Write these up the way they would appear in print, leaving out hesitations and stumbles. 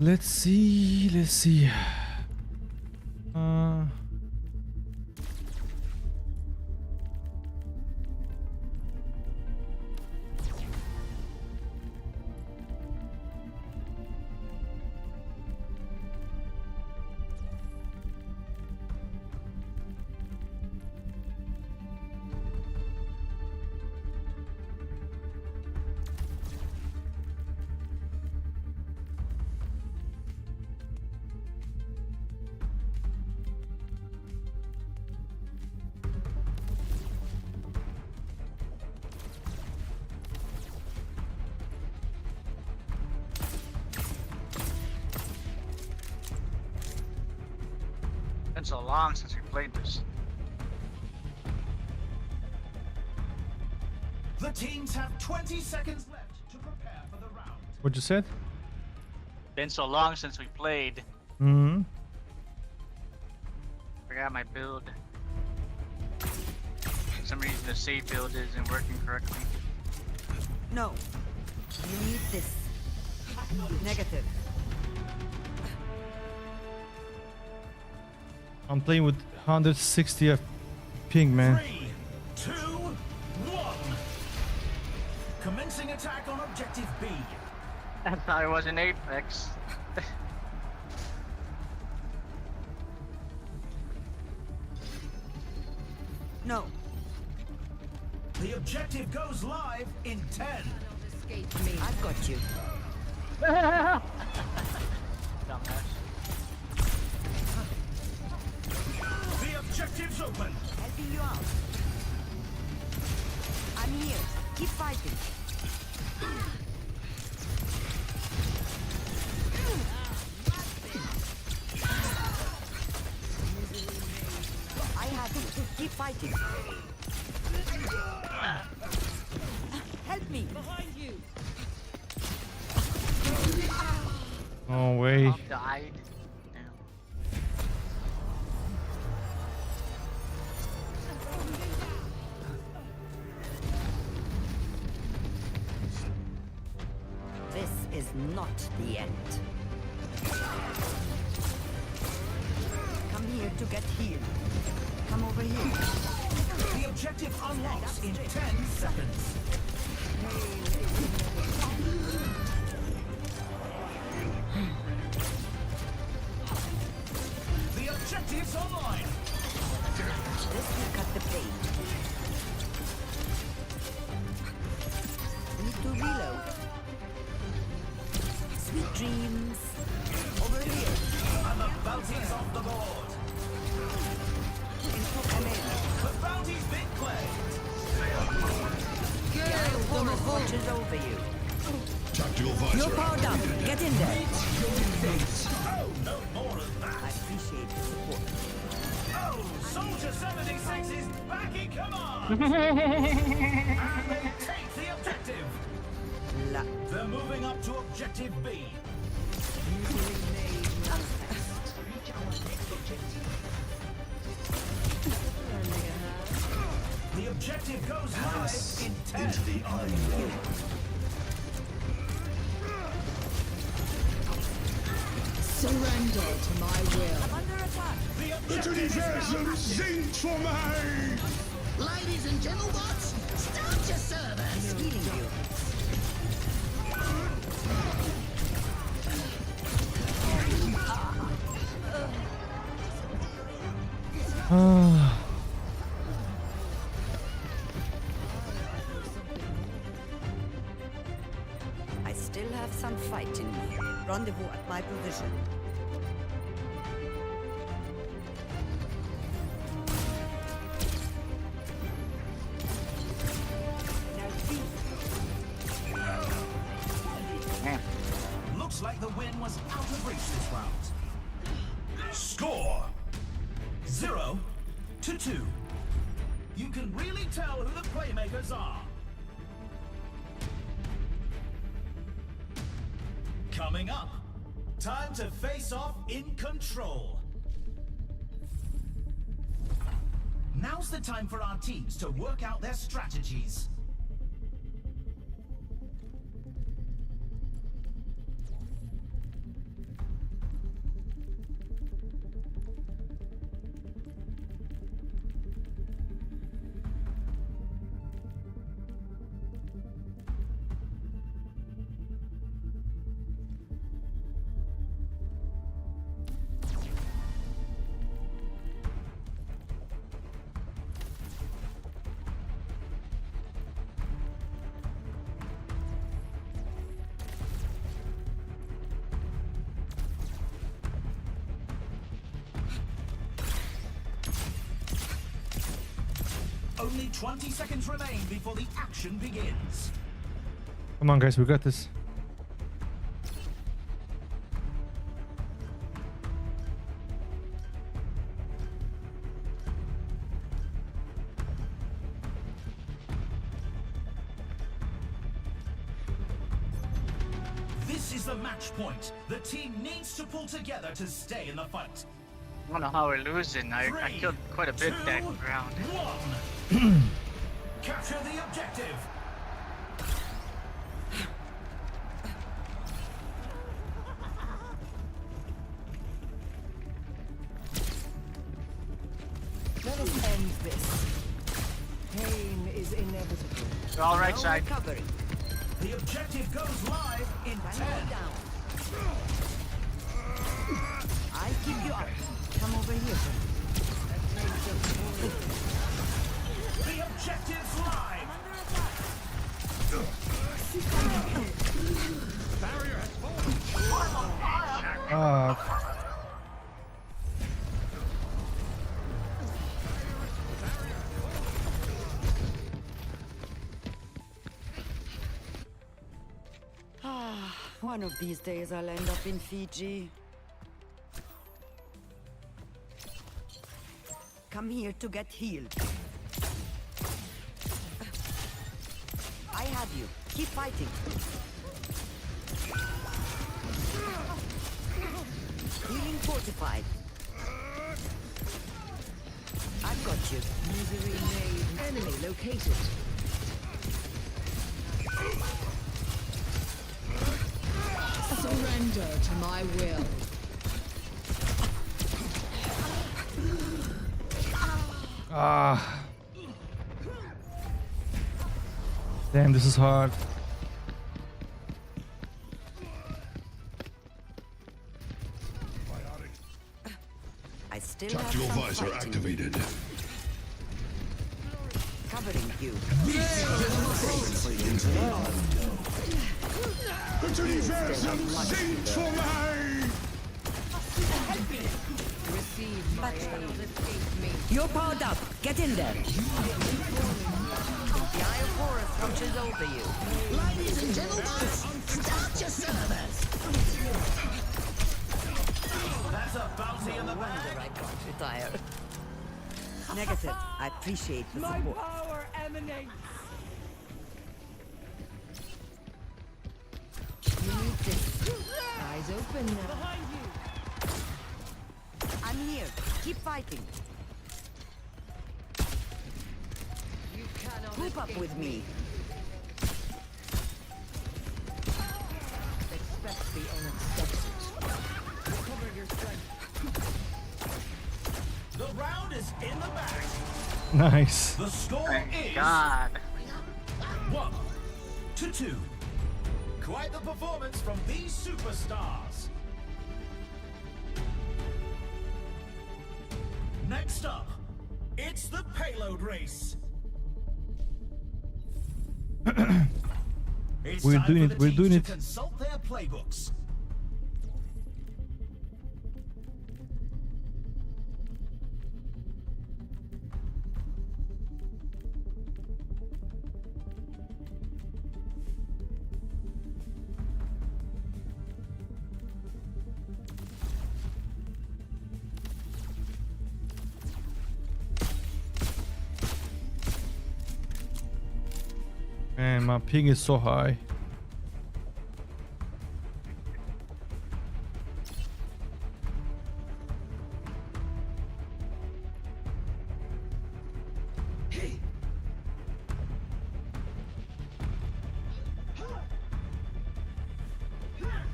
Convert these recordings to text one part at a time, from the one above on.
Let's see. Let's see. Been so long since we played this. The teams have 20 seconds left to prepare for the round. What you said? Been so long since we played. Hmm. Forgot my build. For some reason the save build isn't working correctly. No. You need this. Negative. I'm playing with 160 ping, man. 3, 2, 1. Commencing attack on objective B. I thought it was an Apex. No. The objective goes live in 10. Escape me. I've got you. Dumbass. The objective's open. Helping you out. I'm here. Keep fighting. I have it. Keep fighting. Help me. Behind you. No way. Mom died. Damn. This is not the end. Come here to get healed. Come over here. The objective unlocks in 10 seconds. The objective's online. This will cut the pain. Need to reload. Sweet dreams. Over here. And the bounty's off the board. The bounty's been claimed. Your opponent watches over you. Tactical You're visor. powered up. Get in there. Oh, no more of that. I appreciate the support. Oh, Soldier 76 is back in command. And they take the objective. La. They're moving up to objective B. The objective goes live in 10. Into the unknown. Surrender to my will. Under attack. The Bitte die objective is Versen now singt für mich! Ladies and gentlemen, start your service. Healing you. I still have some fight in me. Rendezvous at my position. Man. looks like the win was out of reach this round. Score 0-2. You can really tell who the playmakers are. Coming up, time to face off in control. Now's the time for our teams to work out their strategies. Only 20 seconds remain before the action begins. Come on, guys, we got this. This is the match point. The team needs to pull together to stay in the fight. I don't know how we're losing. I killed quite a bit that round. 1. Capture the objective. Let us end this. Pain is inevitable. We're all right No side. recovery. The objective goes live in 10. Stand down. I'll keep you up. Come over here. The objective's live. One of these days I'll end up in Fiji. Come here to get healed. I have you. Keep fighting. Healing fortified. I've got you. Misery made. Enemy located. Surrender to my will. Ah. Damn, this is hard. I still Tactical have some visor fight in me. activated. Covering you. Bitte diversem sind for me! Receive my aid. Escape me. You're powered up. Get in there. The Eye of Horus watches over you. Ladies and gentlemen, start your service. That's a bounty in the No bag. wonder I got retired. Negative. I appreciate the support. power emanates. You need this. Eyes open now. Behind you. I'm here. Keep fighting. You cannot Group up with me. expect the unexpected. Recover your strength. The round is in the bag. Nice. The score Thank is God. 1-2. Quite the performance from these superstars. Next up, it's the payload race. It's We're time doing for it, the we're teams doing to it. consult their playbooks. Man, my ping is so high.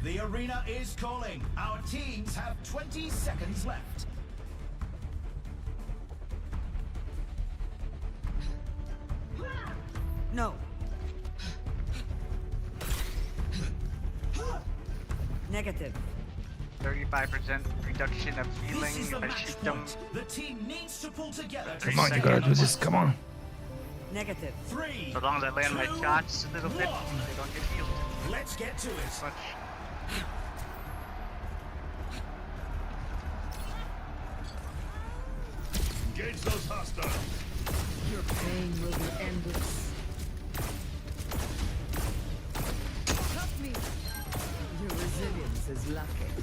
The arena is calling. Our teams have 20 seconds left. No. Negative. 35% reduction of healing This is the if I match shoot them. point. The team needs to pull together. to Come on, stay you gotta in do the this. fight. Come on. Negative. 3. So long as I land my 2, shots a little bit, 1. they don't get healed. Let's get to it. Much. Engage those hostiles. Your pain will be endless. Help me. Your resilience is lacking.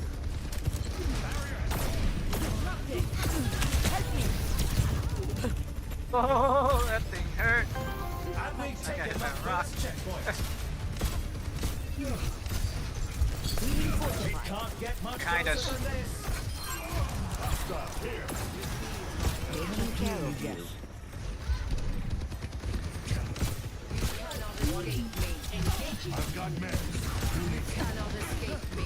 Disrupting. Help me. Oh, that thing hurt. And we've I got taken hit the by a rock. first checkpoint. Healing We fortified. can't get much Kinda. closer than this. Stop here. Taking care of you. I've got meds. Cannot escape me.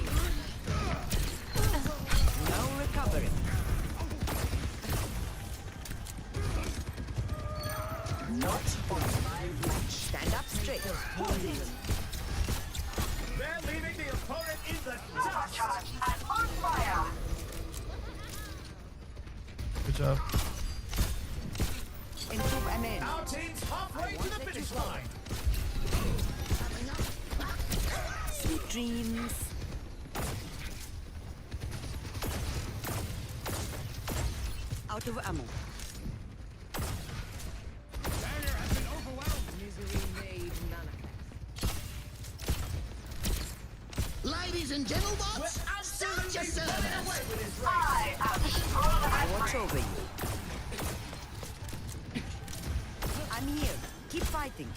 No recovery. Not on my watch. Stand up straight. They're leaving the opponent in the dust. Good job. Into an end. Our team's halfway to the finish line. Sweet dreams. Out of ammo. Misery made manifest. Ladies and gentlemen, start your service. I watch over you. I'm here. Keep fighting.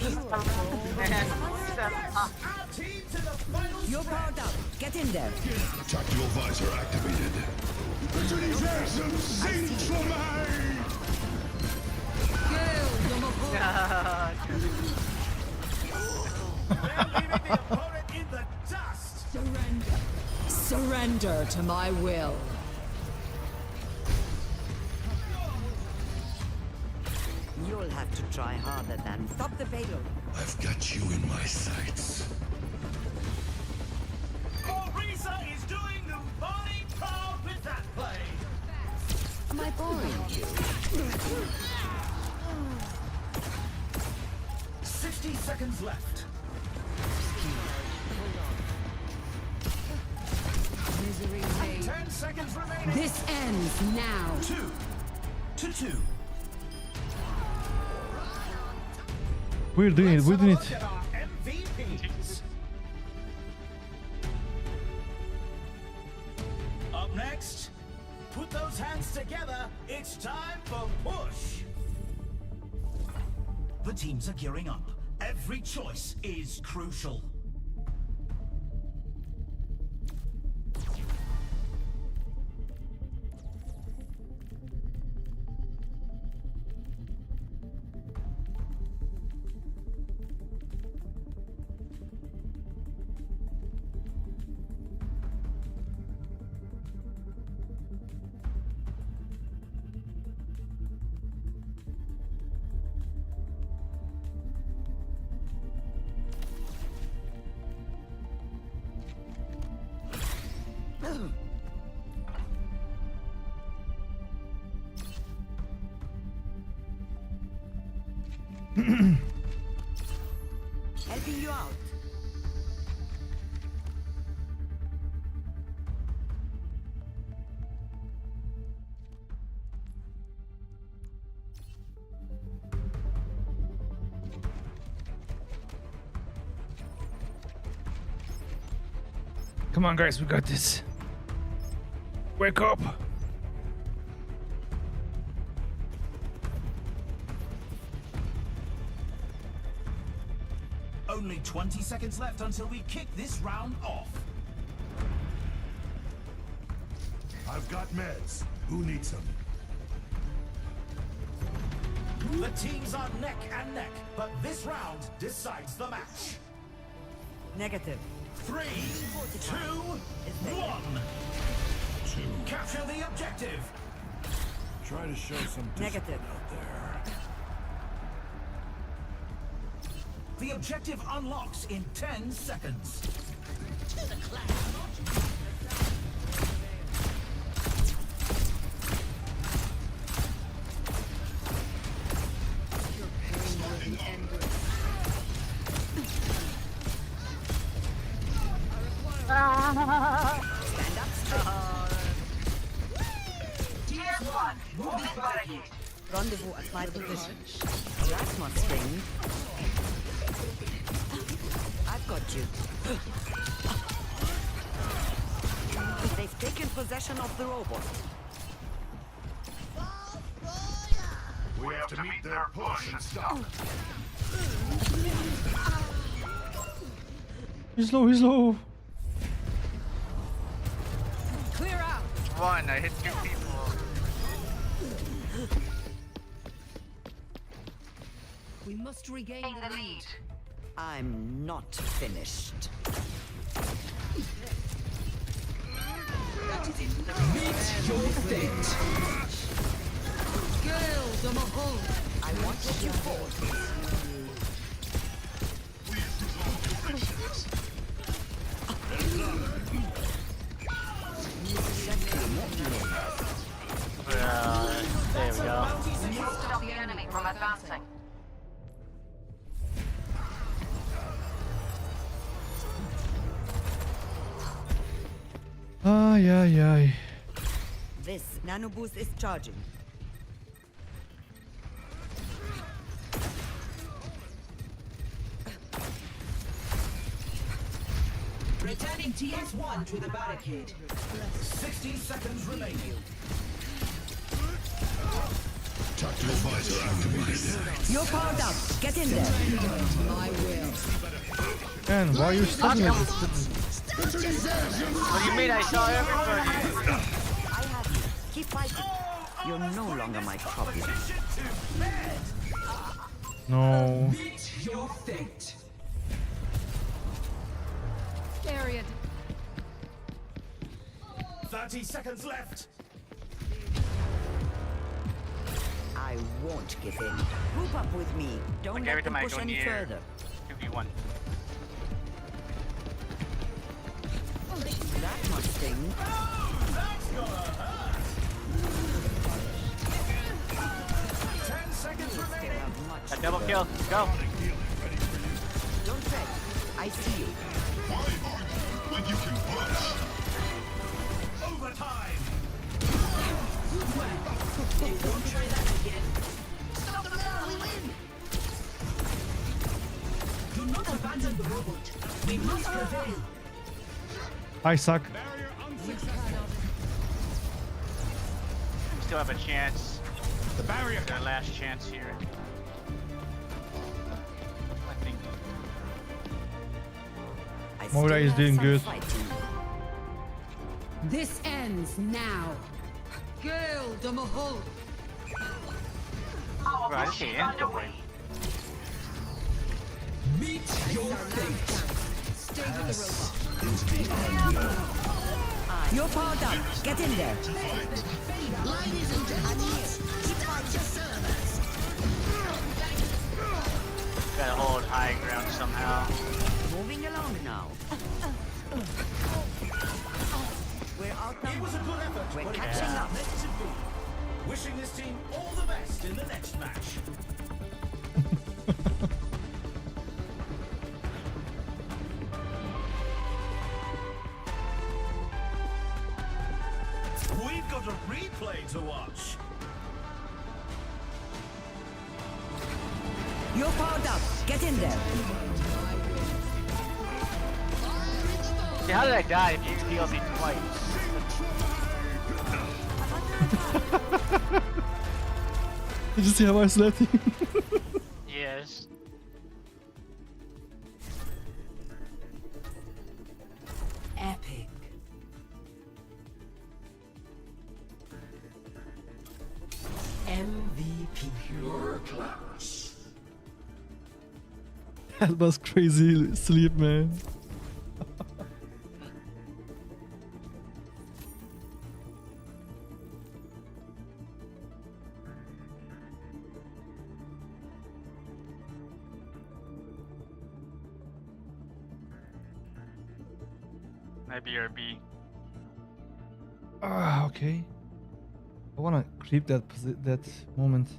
Our team to the final You're powered up. Get in there. Tactical visor activated. Some scenes for me! They're leaving the opponent in the dust. Surrender. Surrender to my will. You'll have to try harder than stop the payload. I've got you in my sights. Orisa is doing the body proud with that play. Am I boring you? 60 seconds left. Misery made. 10 seconds remaining. This ends now. 2-2. We're doing it. We're doing Look it. at our MVPs. Up next, put those hands together. It's time for push. The teams are gearing up. Every choice is crucial. Helping you out. Come on, guys. We got this. Wake up. Only 20 seconds left until we kick this round off. I've got meds. Who needs them? The teams are neck and neck, but this round decides the match. Negative. 3, 2, 1. Capture the objective. Try to show some Negative. out there. The objective unlocks in 10 seconds. Stand up straight. Moving by Rendezvous at my position. That must sting. I've got you. They've taken possession of the robot. We have to meet their push and stop. He's low, he's low. Clear out. One, I hit 2 people. We must regain the lead. I'm not finished. Girls, I'm a hole. I wanted you forth. There we go. Stop the enemy from advancing. Ay, ay, ay. This nanoboost is charging. Returning TS1 to the barricade. 60 seconds remaining. Tactical visor activated. You're powered up. Get in there. My will. Man, why are you studying it? What do you mean? I saw everybody. I have you. Keep fighting. You're no longer my problem. No. Meet your fate. Area. 30 seconds left. I won't give in. Group up with me. Don't Like let every them time I push go any near further. 2v1. That must sting. That's gonna hurt. 10 seconds Still remaining. have much A to double learn. kill. Go. Don't fret. I see you. Why argue when you can push? Overtime. Do not abandon the robot. We must prevail. I suck. Still have a chance. The barrier. Their last chance here. I think. I Moira still is have doing some good. fight in me. This ends now. Girl, I'm a hole. Right, okay, underway. Meet your fate. Stay with the robot. You're powered up. Get in there. Gotta hold high ground somehow. Moving along now. We're It outnumbered. was a good effort. We're but it catching was up. meant to be. Wishing this team all the best in the next match. We've got a replay to watch. You're powered up. Get in there. See, how did I die if you healed me twice? Did you see how I slapped him? Yes. Epic. MVP. Your class. That was crazy sleep, man. Maybe or B. Ah, okay. I wanna creep that that moment.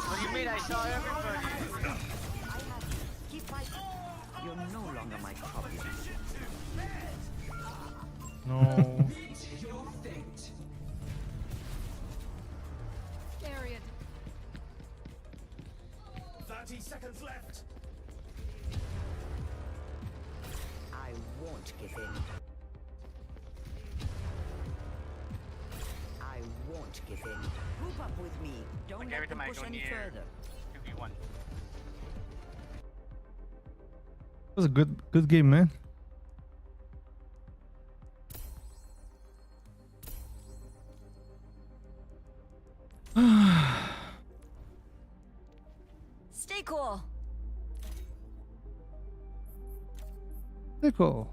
What do you mean? I saw everybody. Keep fighting. You're no longer my problem. No. Period. 30 seconds left. I won't give in. I won't give in. Group up with me. Don't Like let every them time I push go any near- further. 2v1. It was a good game, man. Stay cool. Very cool.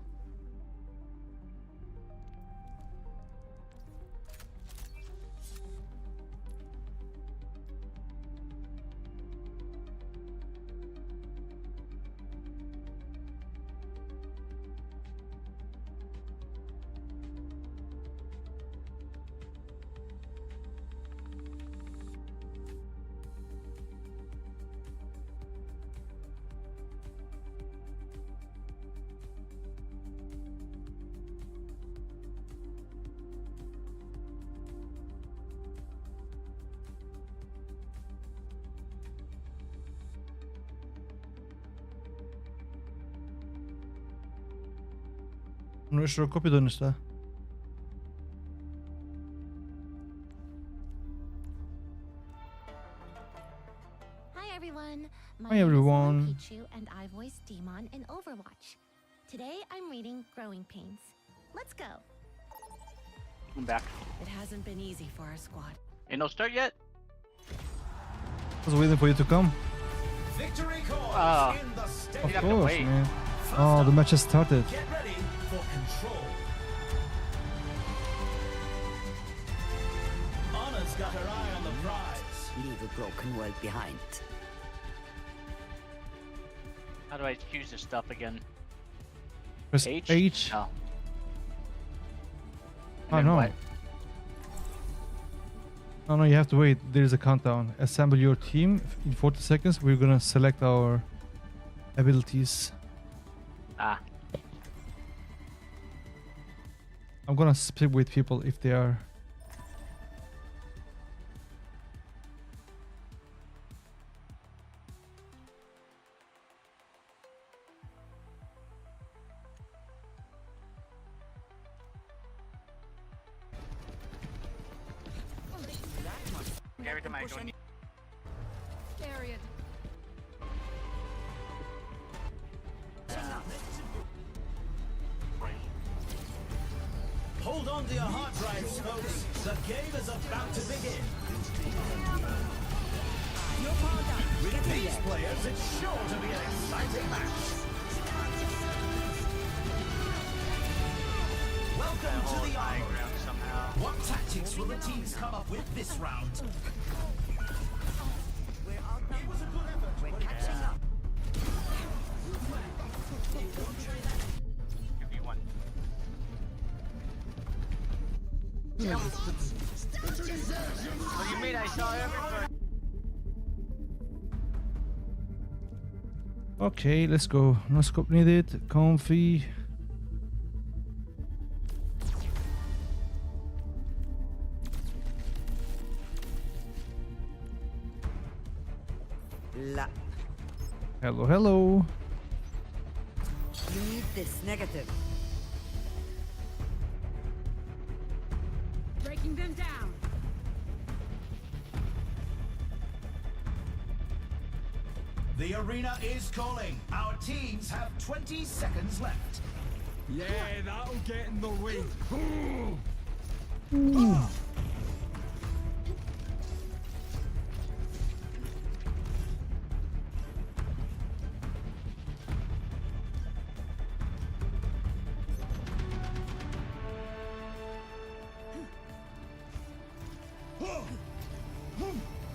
Nu ești o copie de ăsta. Hi everyone. My Hi, name is everyone. Lil Pichu and I voice Demon in Overwatch. Today I'm reading Growing Pains. Let's go. I'm back. It hasn't been easy for our squad. Ain't no start yet? I was waiting for you to come. Victory calls Ah. in the Of stadium. have to course, wait. man. First Oh, the up, match has started. Get ready for control. Honor's got her eye on the prize. Leave a broken world behind. How do I choose this stuff again? Press H? H. Oh. Oh, And then no. what? No, you have to wait. There's a countdown. Assemble your team. In 40 seconds, we're gonna select our abilities. Ah. I'm gonna speak with people if they are. Every time I go near- Period. Hold on to your hard drives, folks. The game is about to begin. With these players, it's sure to be an exciting match. Welcome to hold the high Armory. ground somehow. What tactics will the teams come up with this round? We're outnumbered. It was a good effort. We're catching up. 2v1. What do you mean? I saw everybody. Okay, let's go. No scope needed. Comfy. La. Hello, hello. You need this. Negative. Breaking them down. The arena is calling. Our teams have 20 seconds left. Yeah, that'll get in the way.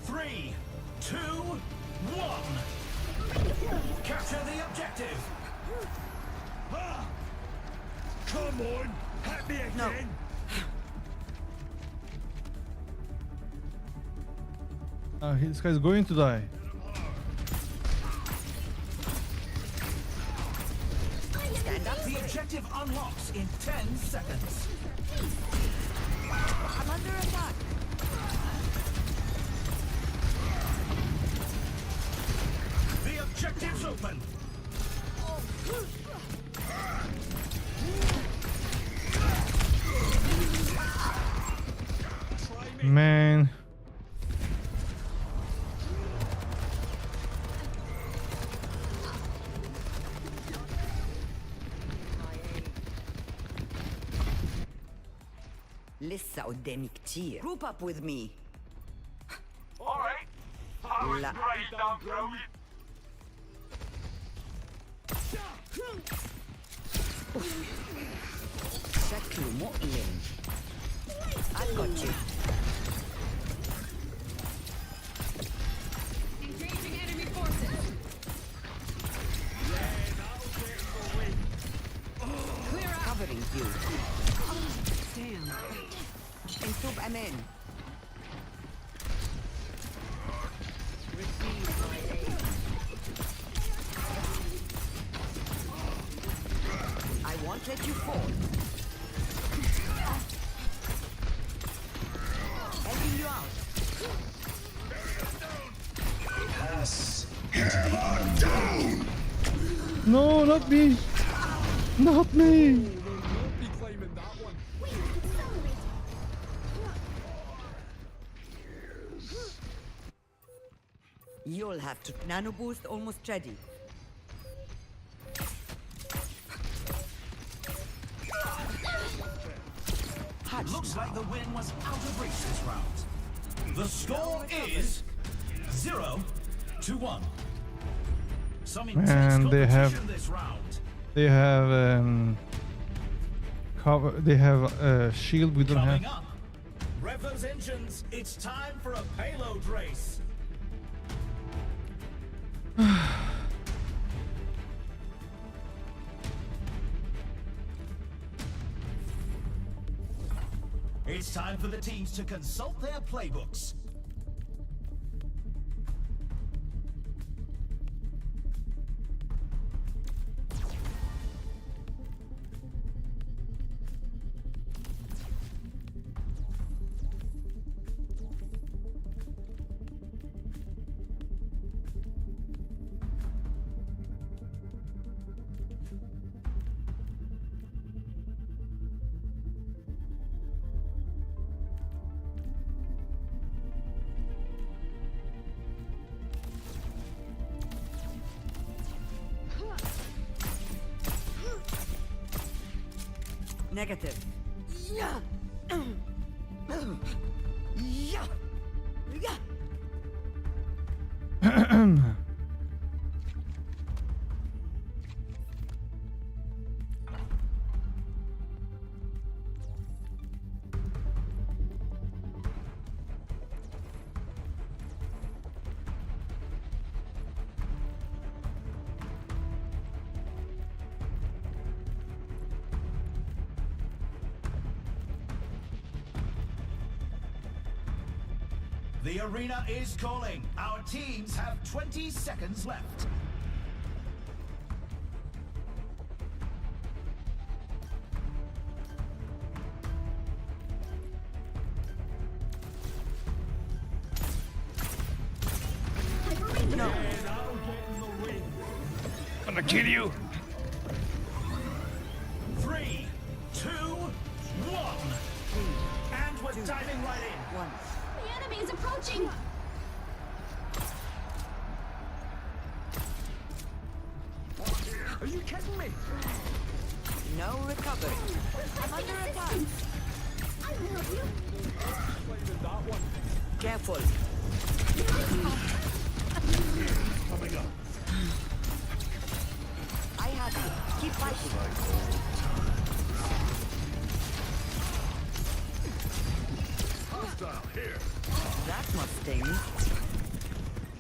Three, two, one. Capture the objective. Come on, hit me again. This guy's going to die. Stand up. The objective unlocks in 10 seconds. I'm under attack. The objective's open. Man. لسه قدامي كتير. Group up with me. Alright. لا. شكله مؤلم. I got you. Engaging enemy forces. Clear out. Covering you. Damn. انتوا بأمان. I won't let you fall. Helping you out. No, not me. Not me. You'll have to. Nano boost almost ready. Looks like the win was out of reach this round. The score is 0-1. Some intense Man, they have- competition this round. They have cover. They have shield. We don't Coming have. up, rev those engines. It's time for a payload race. It's time for the teams to consult their playbooks. Negative. Yeah. Yeah. Yeah. The arena is calling. Our teams have 20 seconds left. No. I'm gonna kill you. 3, 2, 1. And we're diving right in. One. The enemy is approaching! Are you kidding me? No recovery. I'm under attack. I will help you. Careful. Coming up. I have you. Keep fighting. Hostile here. That must sting.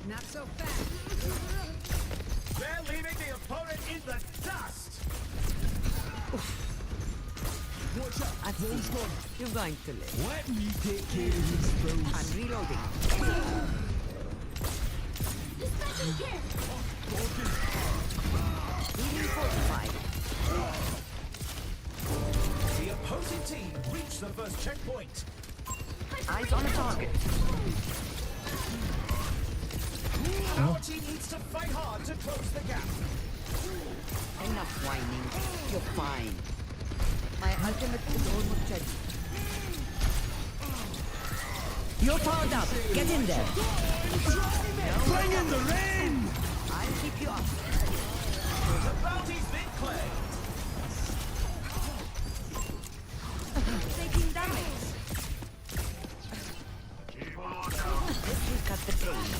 Not so fast. They're leaving the opponent in the dust. Watch out. I see. You're going to live. Let me take care of this, bro. I'm reloading. Healing fortified. The opposing team reached the first checkpoint. Eyes on a target. Our team needs to fight hard to close the gap. Enough whining. You're fine. My ultimate is almost ready. You're powered up. Get in there. Bring in the rain! I'll keep you up. The bounty's been claimed. Taking damage. This will cut the pain.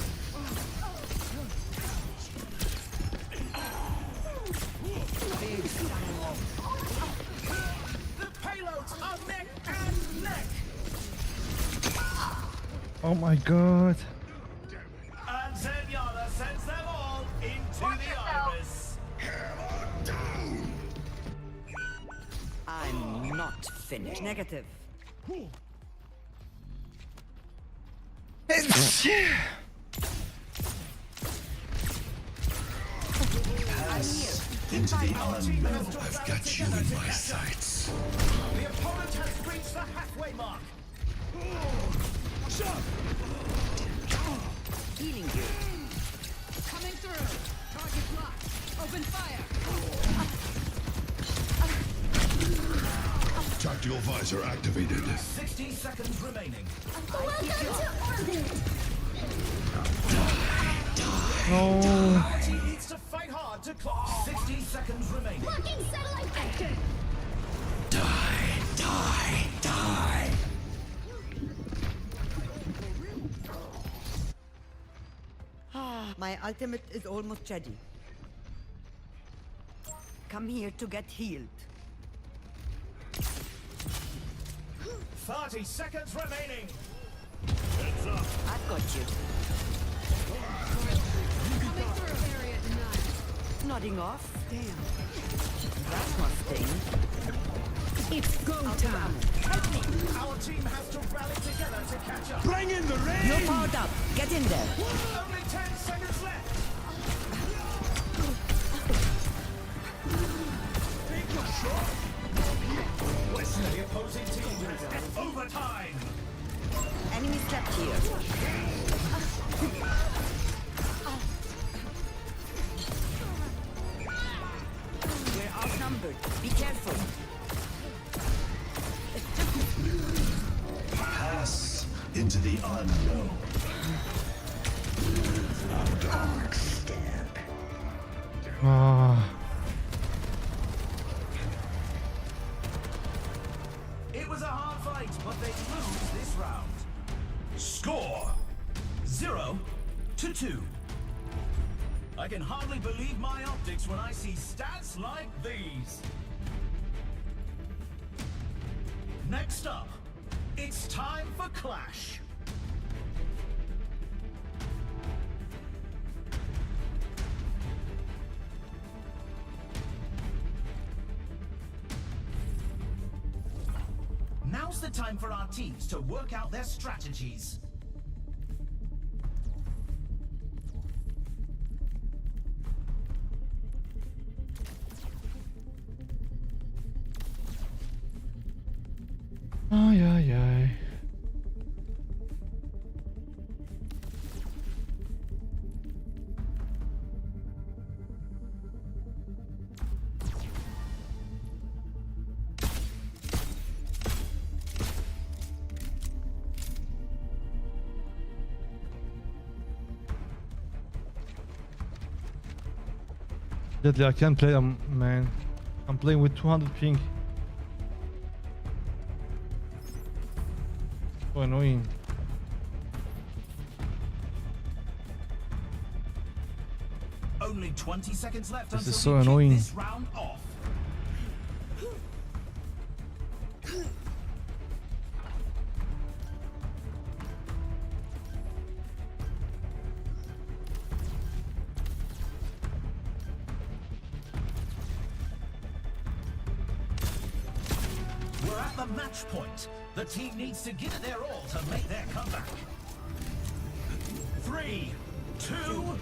The payloads are neck and neck. Oh my god. And Zenyatta sends them all into the iris. I'm not finished. Negative. Into the unknown. I've got you in my sights. The opponent has reached the halfway mark. Healing you. Coming through. Target locked. Open fire. Tactical visor activated. 60 seconds remaining. Welcome to orbit! No. Our team needs to fight hard to clock. 60 seconds remaining. Locking satellite vector! Die! My ultimate is almost ready. Come here to get healed. 30 seconds remaining. I've got you. Coming through. Area denied. Nodding off. Damn. That must sting. It's go time. Our team has to rally together to catch up. Bring in the rain! You're powered up. Get in there. Only 10 seconds left. The opposing team has overtime. Enemy trapped here. We're outnumbered. Be careful. Pass into the unknown. Ah. It was a hard fight, but they lose this round. Score 0-2. I can hardly believe my optics when I see stats like these. Next up, it's time for Clash. Now's the time for our teams to work out their strategies. Ay, ay, ay. Deadly, I can't play them, man. I'm playing with 200 ping. So annoying. Only 20 seconds left This until is so we kick annoying. this round off. We're at the match point. The team needs to give it their all to make their comeback. 3, 2, 1.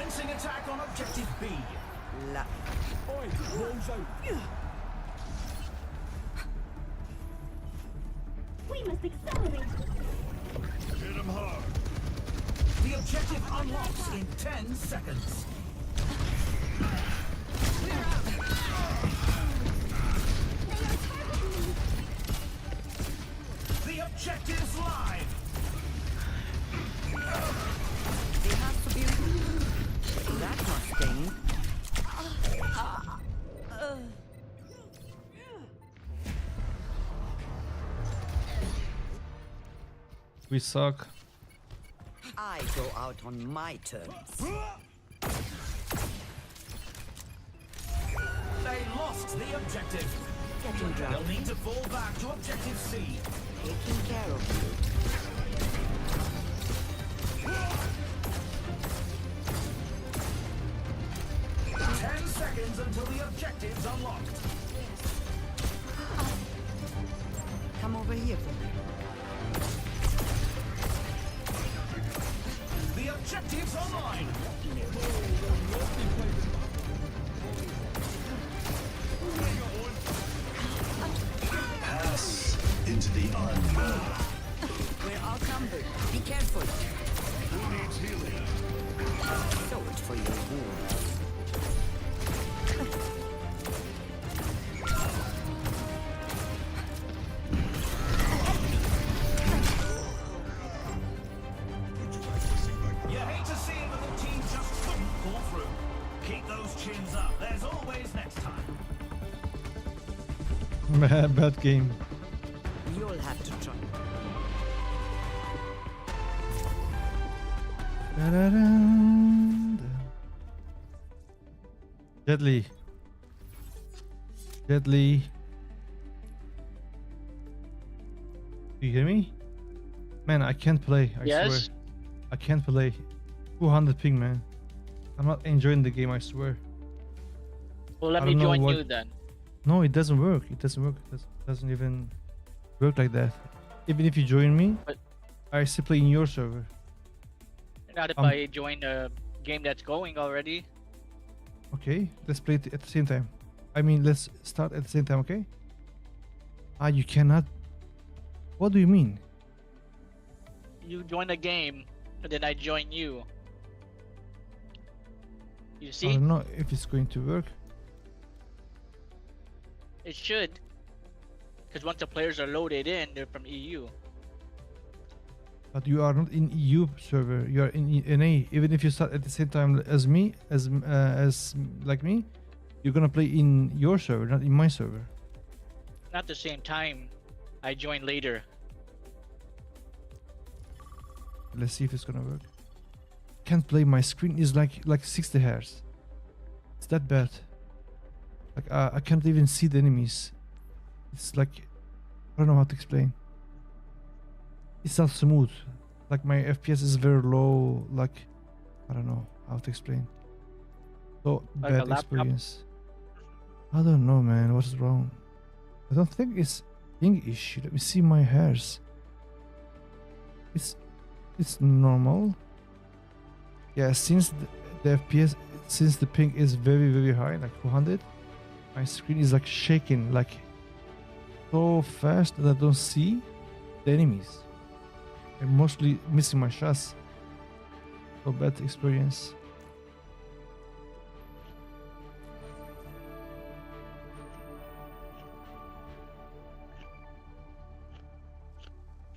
Commencing attack on objective B. La. Oi, walls out. We must accelerate. Hit him hard. The objective unlocks in 10 seconds. The objective's live. They have to be. That must sting. We suck. I go out on my terms. They lost the objective. Getting They'll drunk. need to fall back to objective C. Taking care of you. 10 seconds until the objective's unlocked. Come over here for me. The objective's online. Pass into the unknown. We're outnumbered. Be careful. Who needs healing? Sew it for your wounds. You hate to see it, but the team just couldn't pull through. Keep those chins up. There's always next time. Bad game. You'll have to try. Da-da-da-da. Deadly. Deadly. Do you hear me? Man, I can't play. I Yes? swear. I can't play. 200 ping, man. I'm not enjoying the game, I swear. Well, let I me don't know join what- you then. No, it doesn't work. It doesn't work. It doesn't even work like that. Even if you join me, But- I still play in your server. Not if Um, I join a game that's going already. Okay, let's play it at the same time. I mean, let's start at the same time, okay? Ah, you cannot. What do you mean? You join a game, and then I join you. You I see? don't know if it's going to work. It should. Because once the players are loaded in, they're from E EU. But you are not in EU server. You are in NA. Even if you start at the same time as me, as like me, you're gonna play in your server, not in my server. Not the same time. I join later. Let's see if it's gonna work. Can't play. My screen is like 60 hertz. It's that bad. Like I can't even see the enemies. It's like I don't know how to explain. It's not smooth. Like my FPS is very low. Like I don't know how to explain. So Like a bad laptop? experience. I don't know, man. What's wrong? I don't think it's thing issue. Let me see my hairs. It's normal. Yeah, since the FPS, since the ping is very high, like 200, my screen is like shaking, like so fast that I don't see the enemies. I'm mostly missing my shots. So bad experience.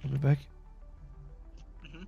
I'll be back. Mhm.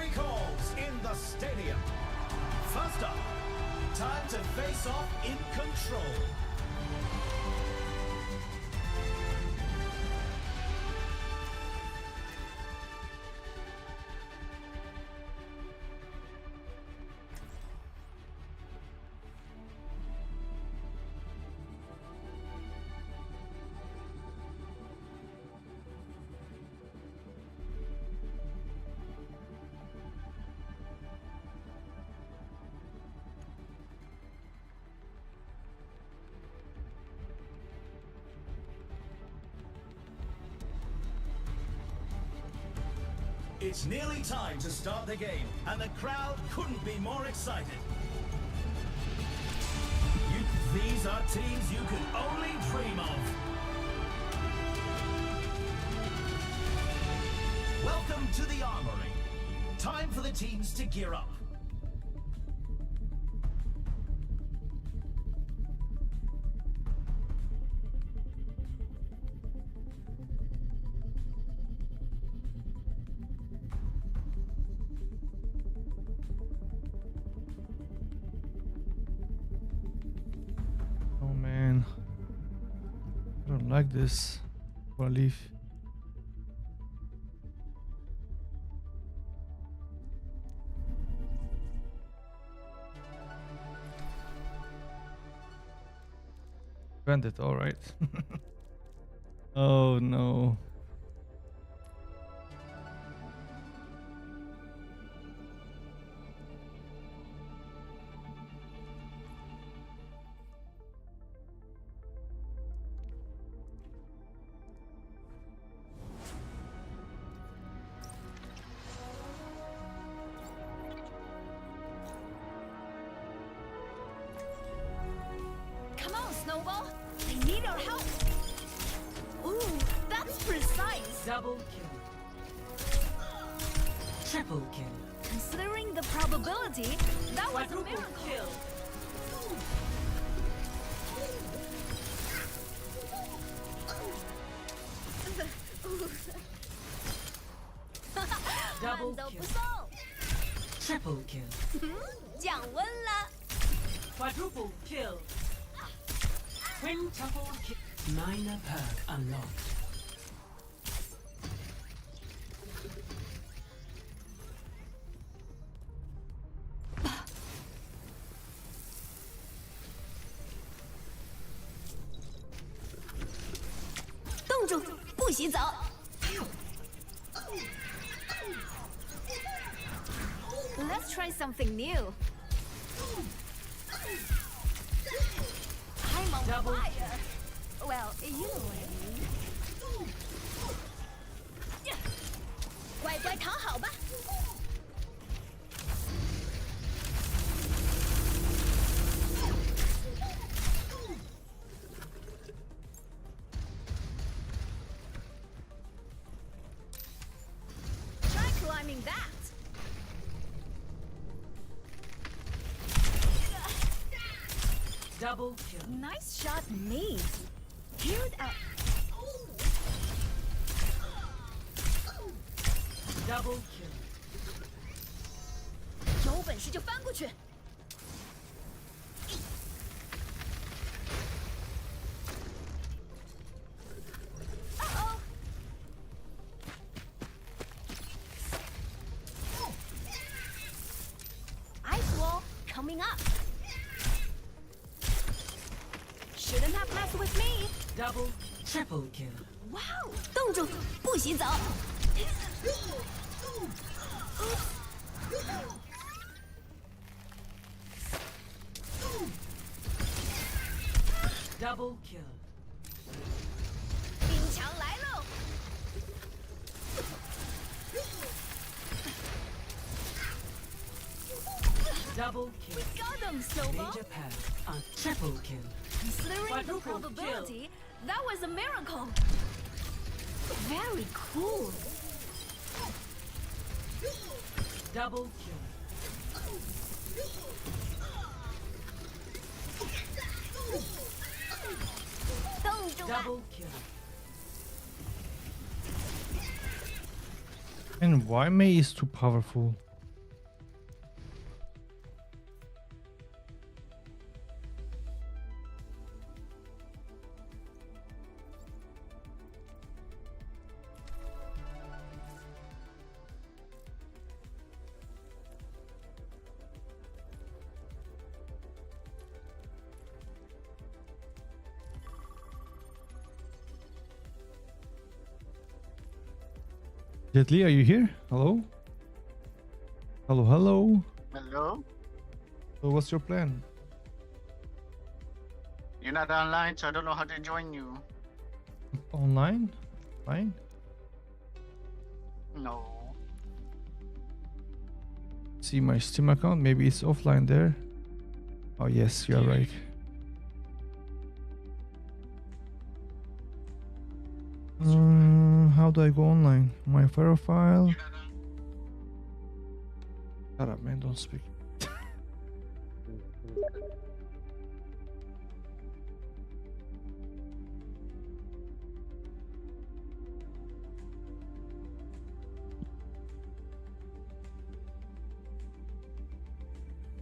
Victory calls in the stadium. First up, time to face off in control. It's nearly time to start the game, and the crowd couldn't be more excited. These are teams you could only dream of. Welcome to the Armory. Time for the teams to gear up. Oh man, I don't like this. I'll leave. Bandit, all right. Oh no. Come on, Snowball. I need our help. Ooh, that's precise. Double kill. Triple kill. Considering the probability, that was a miracle. Kill. Double 慢走不 kill. 送， Triple kill. 降温了。 Quadruple kill. Quintuple kill. Minor perk unlocked. Let's try something new. I'm on Double fire. Well, you know what I mean. 乖乖躺好吧。Try climbing that. Double kill. Nice shot made. Healed up. Double kill. 有本事就翻过去。Uh-oh. Ice wall coming up. Shouldn't have messed with me. Double, triple kill. Wow, 冻住，不洗澡。Double kill. 冰墙来喽！ Double kill. Got them, Snowball. Major pack on triple kill. Considering the Quadruple probability, that was a miracle. Very cool. Double kill. 冻住吧。 Double kill. And why Mei is too powerful? Jet Li, are you here? Hello? Hello, hello. Hello? So what's your plan? You're not online, so I don't know how to join you. Online? Fine. No. See my Steam account? Maybe it's offline there. Oh yes, you are right. How do I go online? My profile. Shut up, man! Don't speak.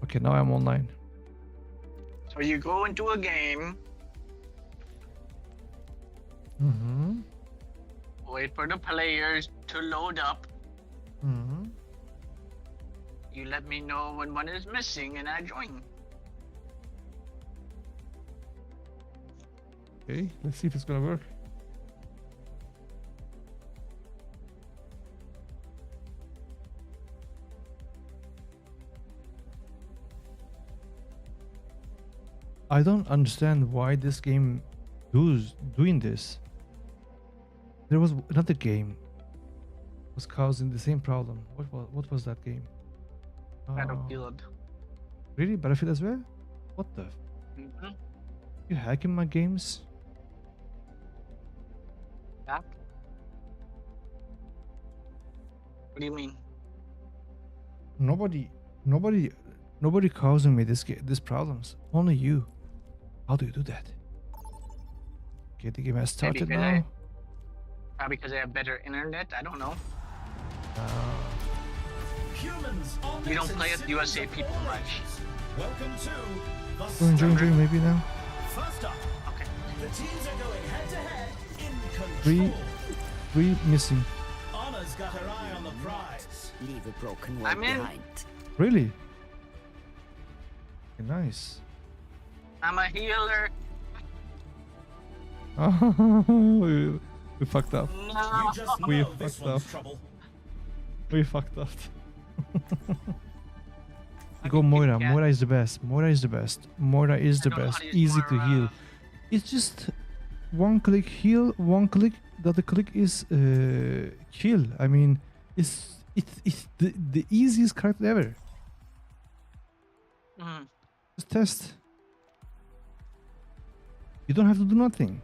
Okay, now I'm online. So you go into a game, Mm-hmm. wait for the players to load up. Mm-hmm. You let me know when one is missing and I join. Okay, let's see if it's gonna work. I don't understand why this game doing this. There was another game was causing the same problem. What was that game? Battlefield. Really? Battlefield as well? What the? Mm-hmm. You hacking my games? Yeah. What do you mean? Nobody causing me these problems. Only you. How do you do that? Okay, the game has started because now. Probably because I have better internet. I don't know. Humans on We don't this play and at USA citizens of people all much. ages. Welcome to the Go enjoy maybe now. First up, Okay. the teams are going head to head in Three. control. 3 missing. Anna's got her eye on the prize. Leave a broken I'm one in. behind. Really? Okay, nice. I'm a healer. We fucked up. No. You just We know this fucked one's up. trouble. We fucked up. Go Moira. Yeah. Moira is the best. Moira is the best. Moira is the I don't know best. how to use Easy to Moira. heal. It's just one click heal, one click. The other click is kill. I mean, it's the easiest character ever. Mhm. Just test. You don't have to do nothing.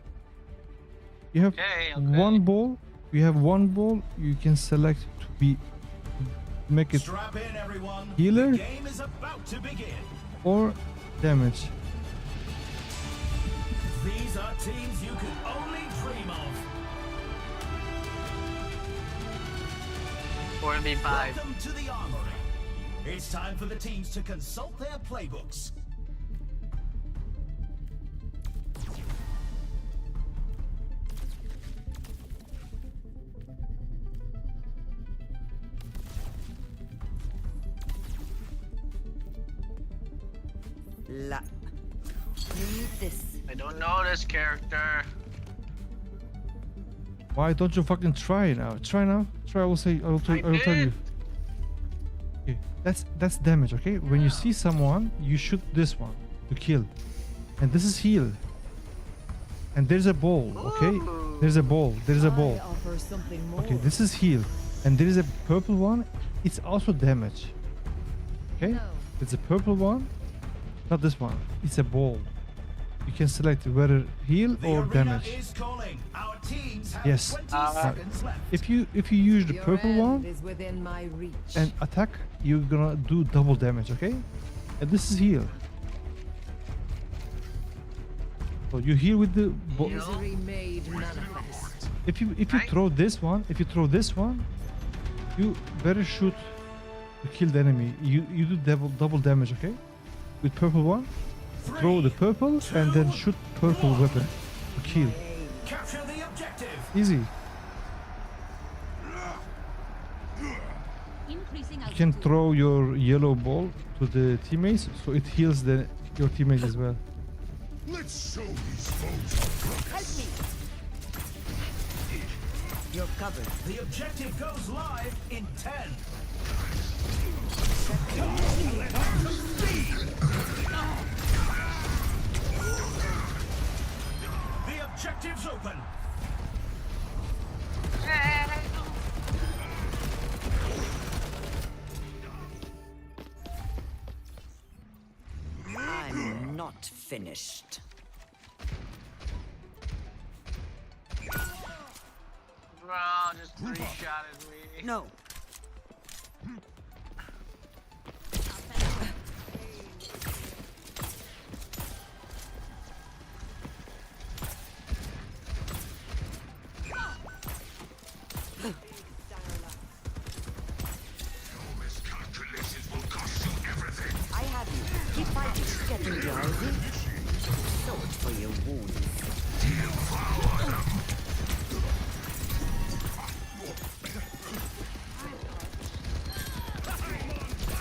You have Okay, one ball. You have one ball. You can select to be make it Strap in, everyone. Healer? The game is about to begin. or damage. These are teams you could only dream of. 4v5. Welcome to the Armory. It's time for the teams to consult their playbooks. La. You need this. I don't know this character. Why don't you fucking try now? Try now. Try. I will say. I will tell you. did. Okay. That's damage. Okay. When you see someone, you shoot this one to kill, and this is heal. And there's a ball. Okay. There's a ball. There's a ball. I offer something more. Okay. This is heal, and there is a purple one. It's also damage. Okay. It's a purple one. Not this one. It's a ball. You can select whether heal The or arena damage. is calling. Our teams have Yes. 20 Uh, seconds left. If you use the Your purple end one is within my reach. and attack, you're gonna do double damage. Okay. And this is heal. So you heal with the. Misery made manifest. If you Right. throw this one, you better shoot to kill the enemy. You do double damage. Okay. With purple one, throw the purple and then shoot purple weapon to kill. Capture the objective. Easy. Increasing You can throw your yellow ball to the teammates, so it heals your teammates as well. Let's show these foes how You're covered. The objective goes live in 10. The objective's open. I'm not finished. Bro, just 3-shotted me. No. I have you. Keep fighting. Getting drowsy. Salt for your wounds.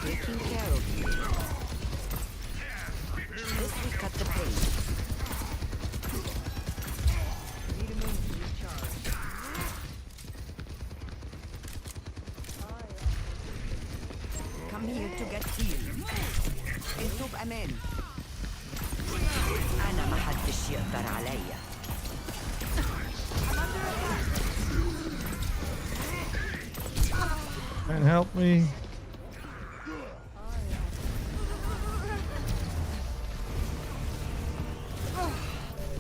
Taking care of you. This will cut the pain. Need a minute to recharge. Come here to get healed. انتم امان. انا ما حدش يقدر عليا. Man, help me.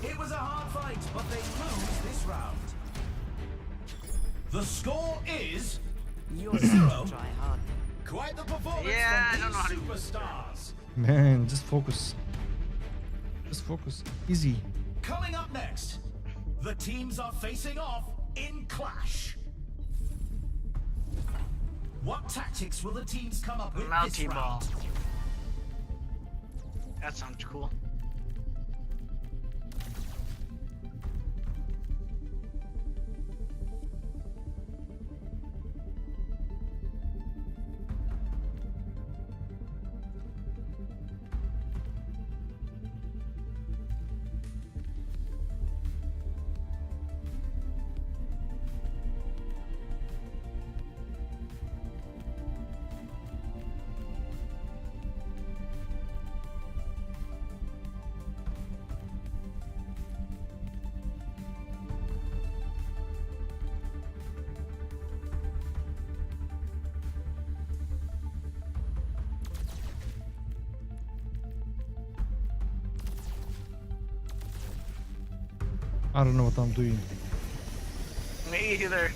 It was a hard fight, but they lose this round. The score is You're 0. try hard. Quite the performance Yeah, I from don't know how to- these superstars. Man, just focus. Just focus. Easy. Coming up next, the teams are facing off in Clash. What tactics will the teams come up with this Multi-ball. round? That sounds cool. I don't know what I'm doing. Me either.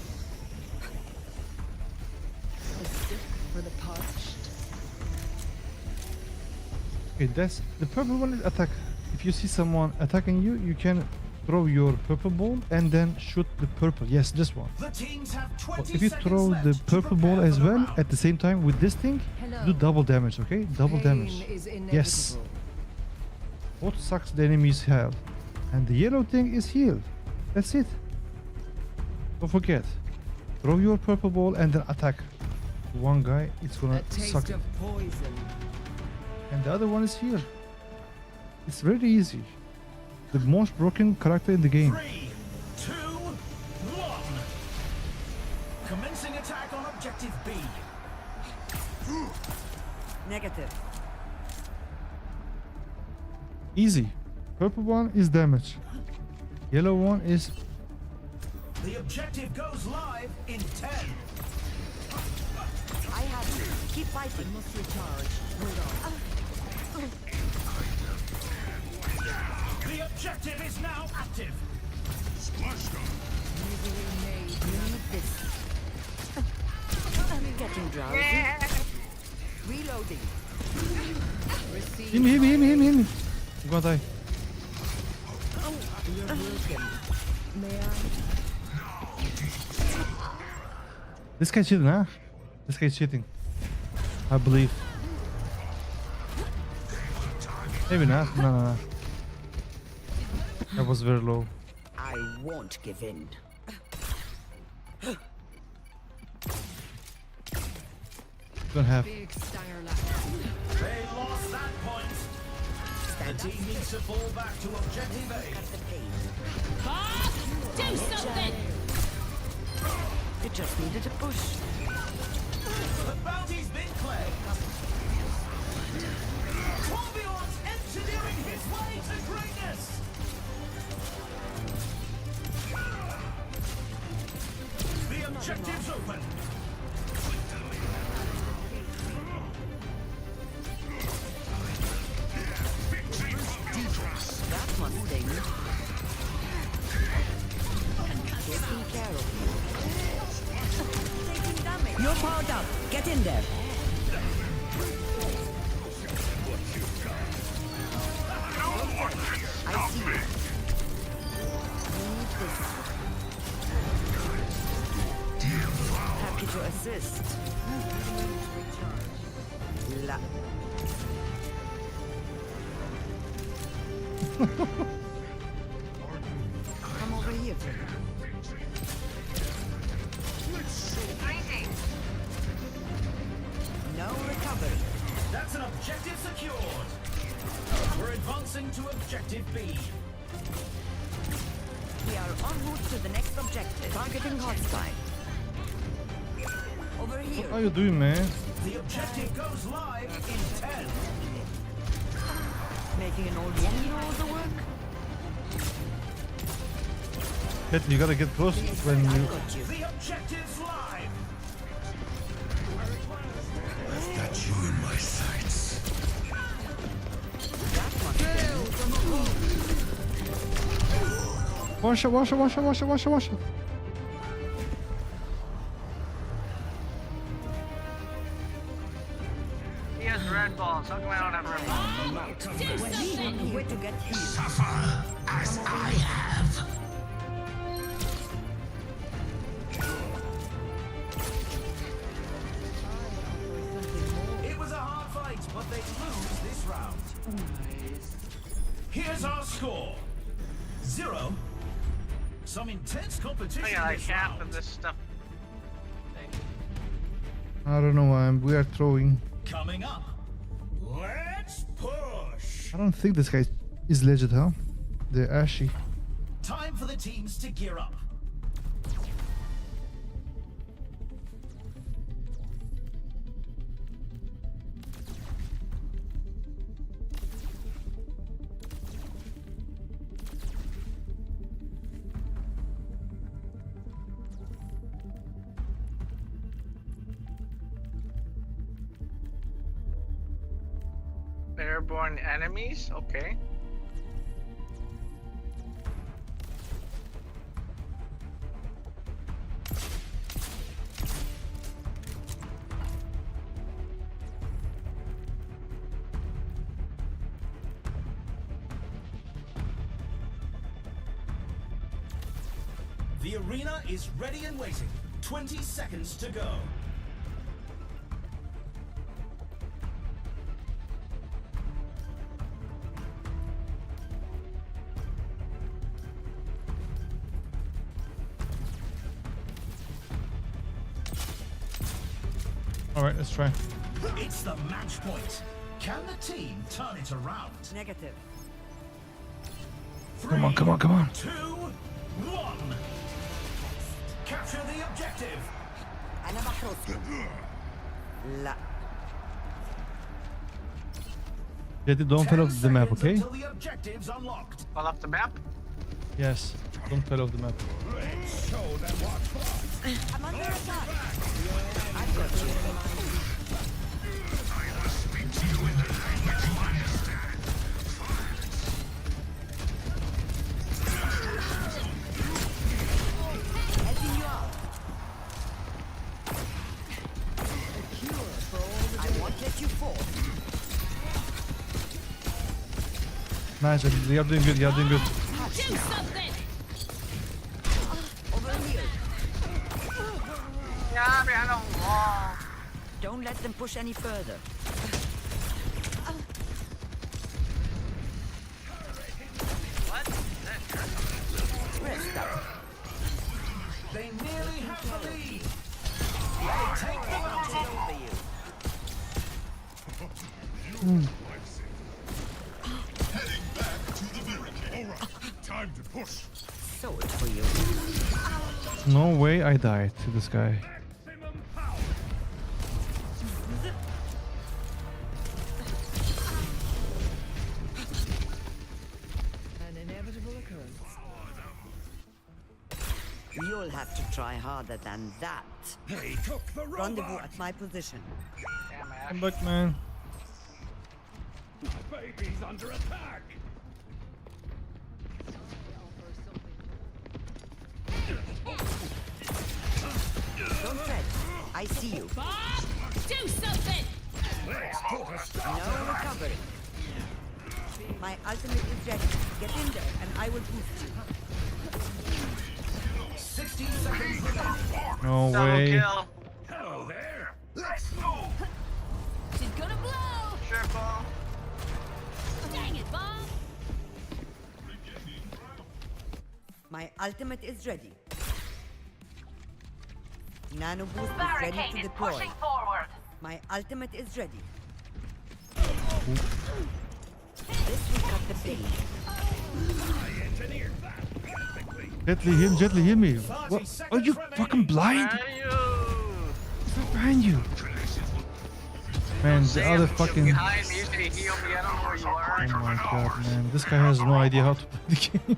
For the parched. Okay, that's the purple one is attack. If you see someone attacking you, you can throw your purple ball and then shoot the purple. Yes, this one. The teams have 20 If you seconds throw left the to purple prepare ball for as the well round. at the same time with this thing, do double damage, okay? Double damage. Yes. What sucks the enemy's health. And the yellow thing is healed. That's it. Don't forget. Throw your purple ball and then attack. One guy, it's gonna suck it. Poison. And the other one is here. It's very easy. The most broken character in the game. 3, 2, 1. Commencing attack on objective B. Negative. Easy. Purple one is damage. Yellow one is The objective goes live in 10. I have you. Keep fighting. Must recharge. Hold on. The objective is now active. Need this. Getting drowsy. Reloading. hit me, hit me, hit me, hit me, hit me. I'm gonna die. You're broken. May I? This guy's cheating, huh? This guy's cheating. I believe. Maybe not. No, no, no. That was very low. I won't give in. Don't have. Big stinger left. They lost that point. The team needs to fall back to objective A. Cut the pain. Boss, do something! It just needed a push. The bounty's been claimed. Torbjorn's engineering his way to greatness. The objective's open. That must sting. Taking care of you. Taking damage. You're powered up. Get in there. I see you. Need this. Happy to assist. La. Come over here. No recovery. That's an objective secured. We're advancing to objective B. We are en route to the next objective. Targeting hostile. Over here. What are you doing, man? The objective goes live in 10. Making an old hero the work? Kate, you gotta get close when you. Got you. The objective's live. I've got you in my sights. That must be. Wash it, wash it, wash it, wash it, wash it, wash it. He has red balls. How come I don't have red balls? Where to get healed? Suffer as I have. It was a hard fight, but they lose this round. Here's our score. 0. Some intense competition I got like this half round. of this stuff. I don't know why we are throwing. Coming up, let's push. I don't think this guy is legit, huh? The Ashy. Time for the teams to gear up. Airborne enemies? Okay. The arena is ready and waiting. 20 seconds to go. All right, let's try. It's the match point. Can the team turn it around? Negative. Come on, come on, come on. 2, 1. Capture the objective. أنا بحرسكم. لا. Katie, don't fall off the map, okay? Until the objective's unlocked. Fall off the map? Yes, don't fall off the map. I'm under attack. I've got you. Helping you out. I won't let you fall. Nice, you're doing good, you're doing good. Do something! Over here. Yeah, behind a wall. Don't let them push any further. What? Rest up. They nearly have the lead. They take the bounty. Over you. Heading back to the barricade. Time to push. So it's for you. No way I died to this guy. Maximum power. An inevitable occurrence. You'll have to try harder than that. They took the Rendezvous robot. at my position. Damn Ash. Come back, man. My baby's under attack. Don't fret. I see you. Bob, do something! Let's put a stop. No recovery. My ultimate is ready. Get in there and I will boost you. 60 seconds remaining. No Double way. kill. Hello there. Let's go. She's gonna blow! Sure, Paul. Dang it, Bob! My ultimate is ready. Nano boost is ready to Barricaded, deploy. pushing forward. My ultimate is ready. This will cut the pain. I engineered that perfectly. Gently heal me. What? Are you fucking blind? Where are you? It's right behind you. Man, the Sam, other you're fucking... behind me. You should heal me. I don't know where you are. Oh my god, man. This guy has no idea how to play the game.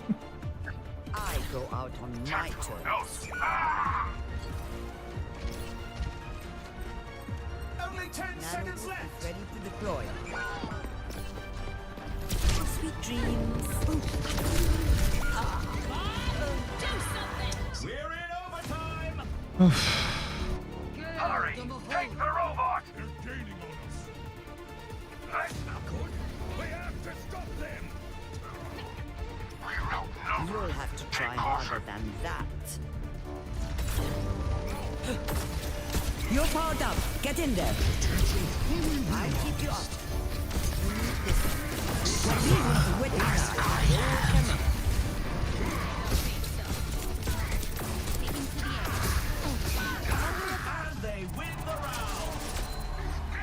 I go out on my terms. Only 10 Nano seconds boost left. is ready to deploy. Sweet dreams. Do something! We're in overtime. Hurry! Take the robot. They're gaining on us. That's not good. We have to stop them. You'll have to try harder than that. You're powered up. Get in there. I'll keep you up. You need this. We want to witness this. Come on. And they win the round.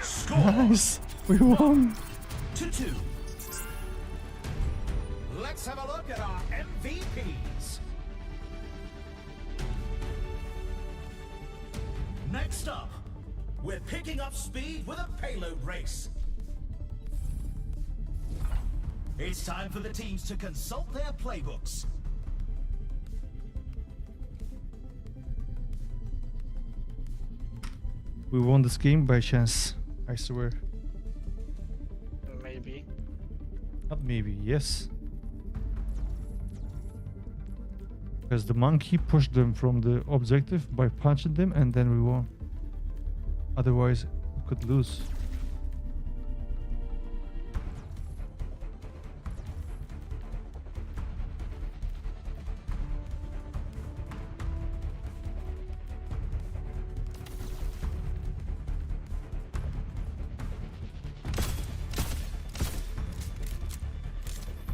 Score Nice. We won. 2-2. Let's have a look at our MVPs. Next up, we're picking up speed with a payload race. It's time for the teams to consult their playbooks. We won this game by chance. I swear. Maybe. Not maybe, yes. Because the monkey pushed them from the objective by punching them and then we won. Otherwise, we could lose.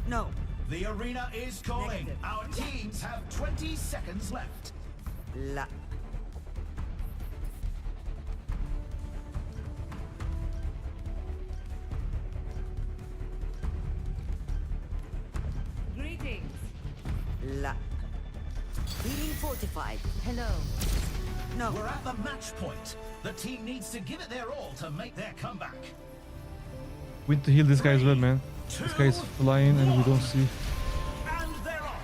No. The arena is calling. Negative. Our teams have 20 seconds left. La. Greetings. La. Feeling fortified. Hello. No. We're at the match point. The team needs to give it their all to make their comeback. We need to heal this guy as well, man. This guy's flying and we don't see. And they're off.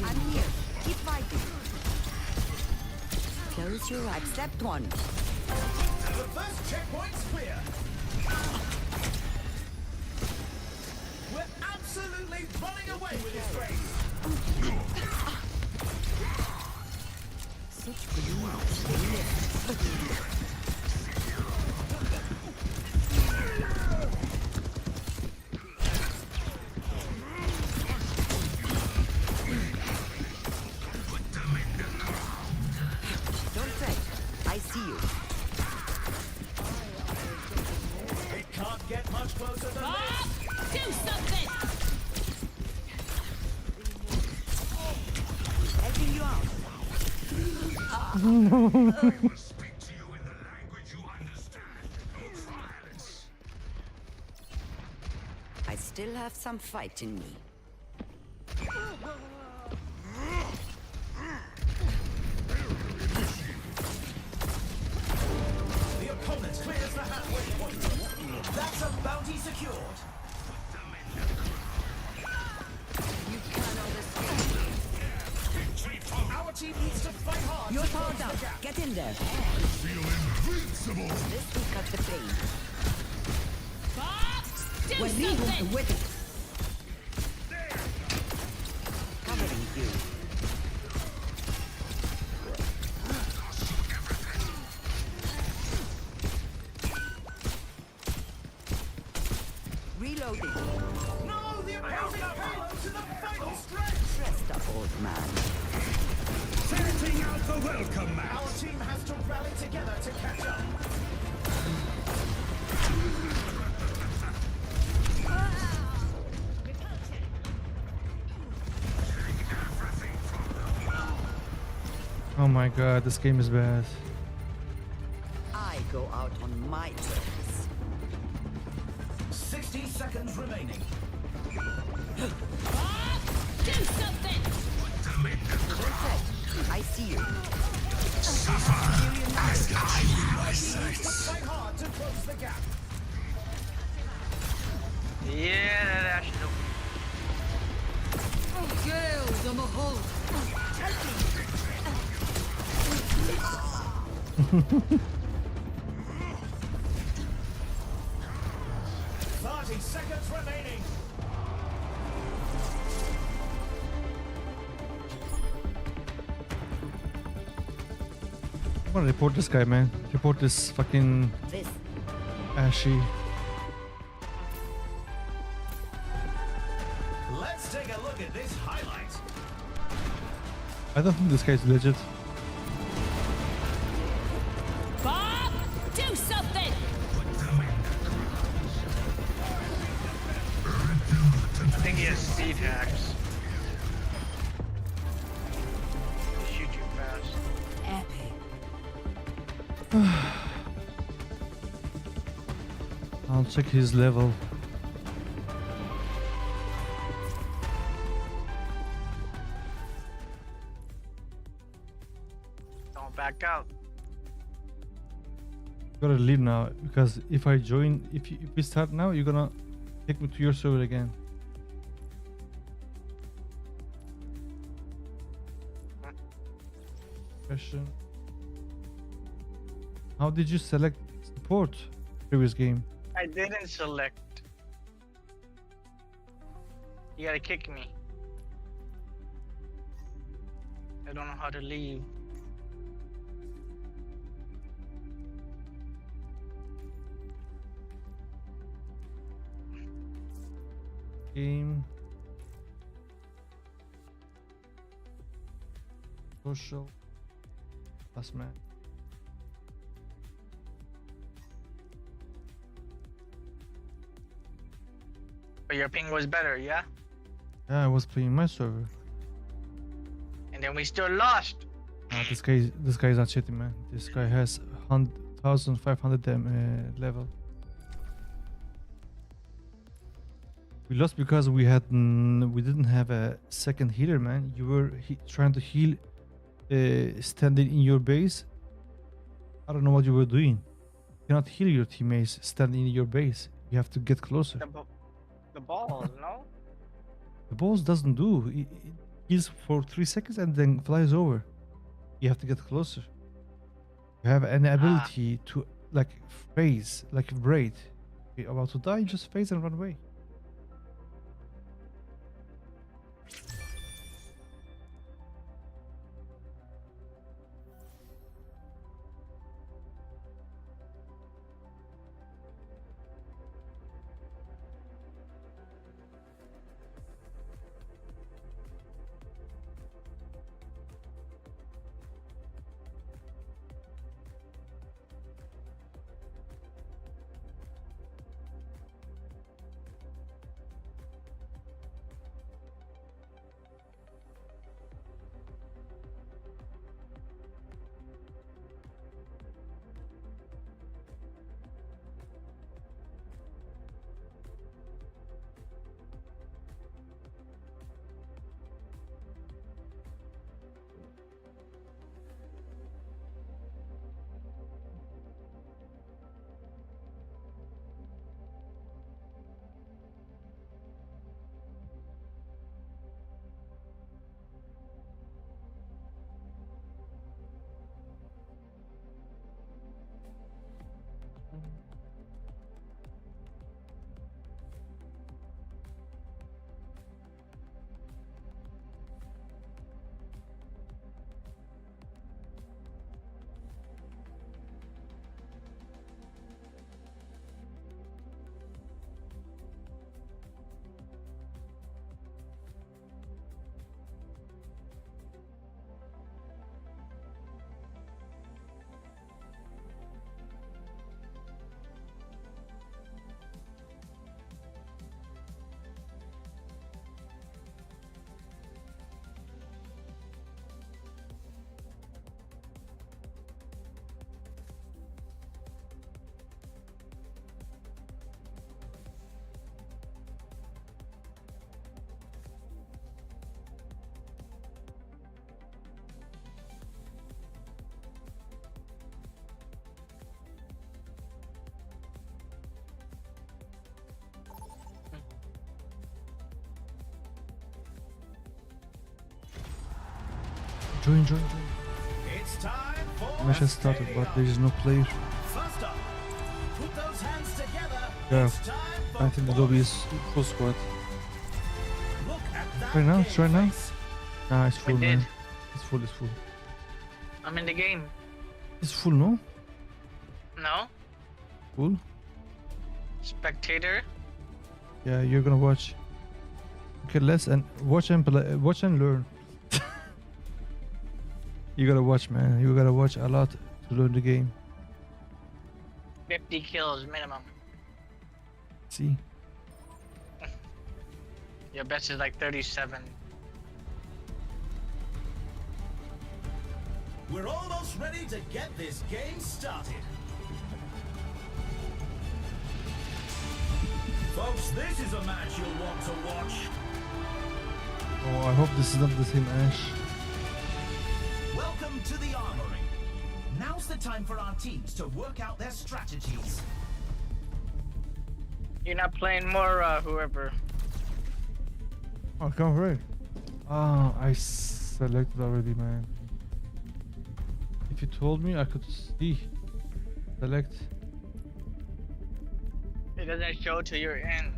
I'm here. Keep fighting. Close your eyes. Accept one. The first checkpoint's clear. We're absolutely running away with this race. Such beliefs. Don't fret. I see you. It can't get much closer than Bob, this. do something! Checking you out. Speak to you in the language you understand. No violence. I still have some fight in me. The opponent clears the halfway point. That's a bounty secured. You cannot escape me. Our team needs to fight hard. You're to powered close up. the gap. Get in there. Feel invincible. This will cut the pain. Bob, do Guerrero something! with it. Covering you. Reloading. No, the opposing payload to the final stretch. Rest up, old man. Setting out the welcome mat. Our team has to rally together to catch up. Oh my god, this game is bad. I go out on my terms. 60 seconds remaining. Bob, do something! I see you. Fight hard to close the gap. Yeah, that should help. Gales on the hull. Thirty seconds remaining. I wanna report this guy, man. Report this fucking This. Ashy. Let's take a look at this highlight. I don't think this guy's legit. Bob, do something! I think he has speed hacks. They shoot you fast. Epic. I'll check his level. Don't back out. Gotta leave now because if I join, if we start now, you're gonna take me to your server again. Question: how did you select support previous game? I didn't select. You gotta kick me. I don't know how to leave. Game. Social. Last man. But your ping was better, yeah? Yeah, I was playing my server. And then we still lost. This guy is not cheating, man. This guy has 1,500 level. We lost because we didn't have a second healer, man. You were trying to heal, standing in your base. I don't know what you were doing. You cannot heal your teammates standing in your base. You have to get closer. The balls, no? The boss doesn't do. It heals for 3 seconds and then flies over. You have to get closer. You have an ability to like phase, like braid. You're about to die, just phase and run away. Join. It's time for The match has started, but there is no player. First up, put those hands together. Yeah, It's time for I think the lobby is full squad. Look at that Right now, game it's right now. face. Nah, it's full, We man. did. It's full. I'm in the game. It's full, no? No? Full? Spectator? Yeah, you're gonna watch. Okay, let's and watch and play, watch and learn. You gotta watch, man. You gotta watch a lot to learn the game. 50 kills minimum. See? Your best is like 37. We're almost ready to get this game started. Folks, this is a match you'll want to watch. Oh, I hope this is not the same Ash. Welcome to the Armory. Now's the time for our teams to work out their strategies. You're not playing Mora, whoever. Oh, come right. Ah, I selected already, man. If you told me, I could see. Select. It doesn't show till you're in.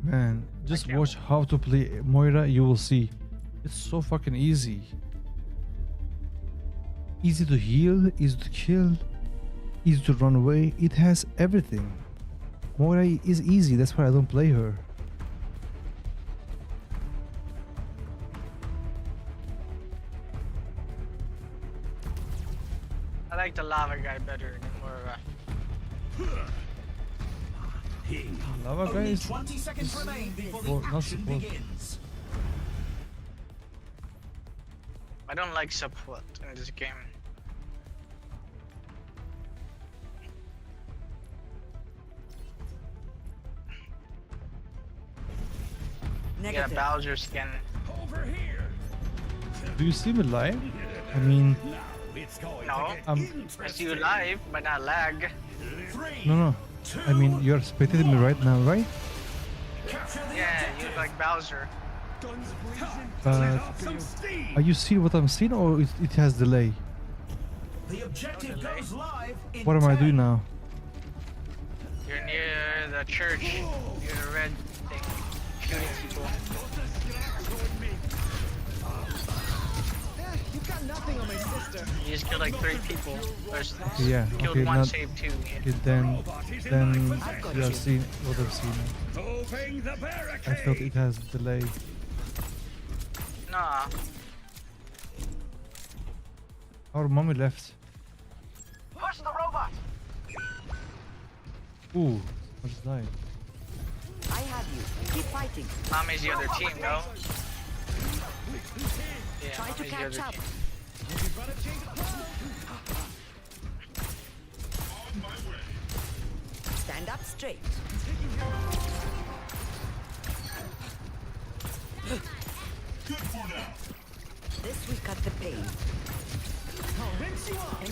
Man, just can't- watch how to play Moira, you will see. It's so fucking easy. Easy to heal, easy to kill, easy to run away. It has everything. Moira is easy, that's why I don't play her. I like the lava guy better than Mora. Lava guy Only is 20 seconds remain before Well, the not action support. begins. I don't like support in this game. Get a Negative. Bowser skin. Over here. Do you see me live? I mean, Now it's going No. to get I see you live, but not lag. no. I mean, you're spectating me right now, right? Capture the Yeah, objective. you look like Bowser. But Some steam. are you seeing what I'm seeing, or it has delay? The objective goes live in What am I 10. doing now? You're near the church. You're the red thing. Shooting people. You've got nothing on my sister. You just killed like 3 people. Or Yeah, killed okay, 1, not- saved 2. Yeah. Okay, then you are seeing what I've seen. Moving the I barricade. felt it has delay. Nah. Our mommy left. Push the robot. Ooh, I just died. I have you. Keep fighting. Mommy's the other team, no? Yeah, Try to Mommy's the catch other up. team. Stand up straight. This we cut the pain.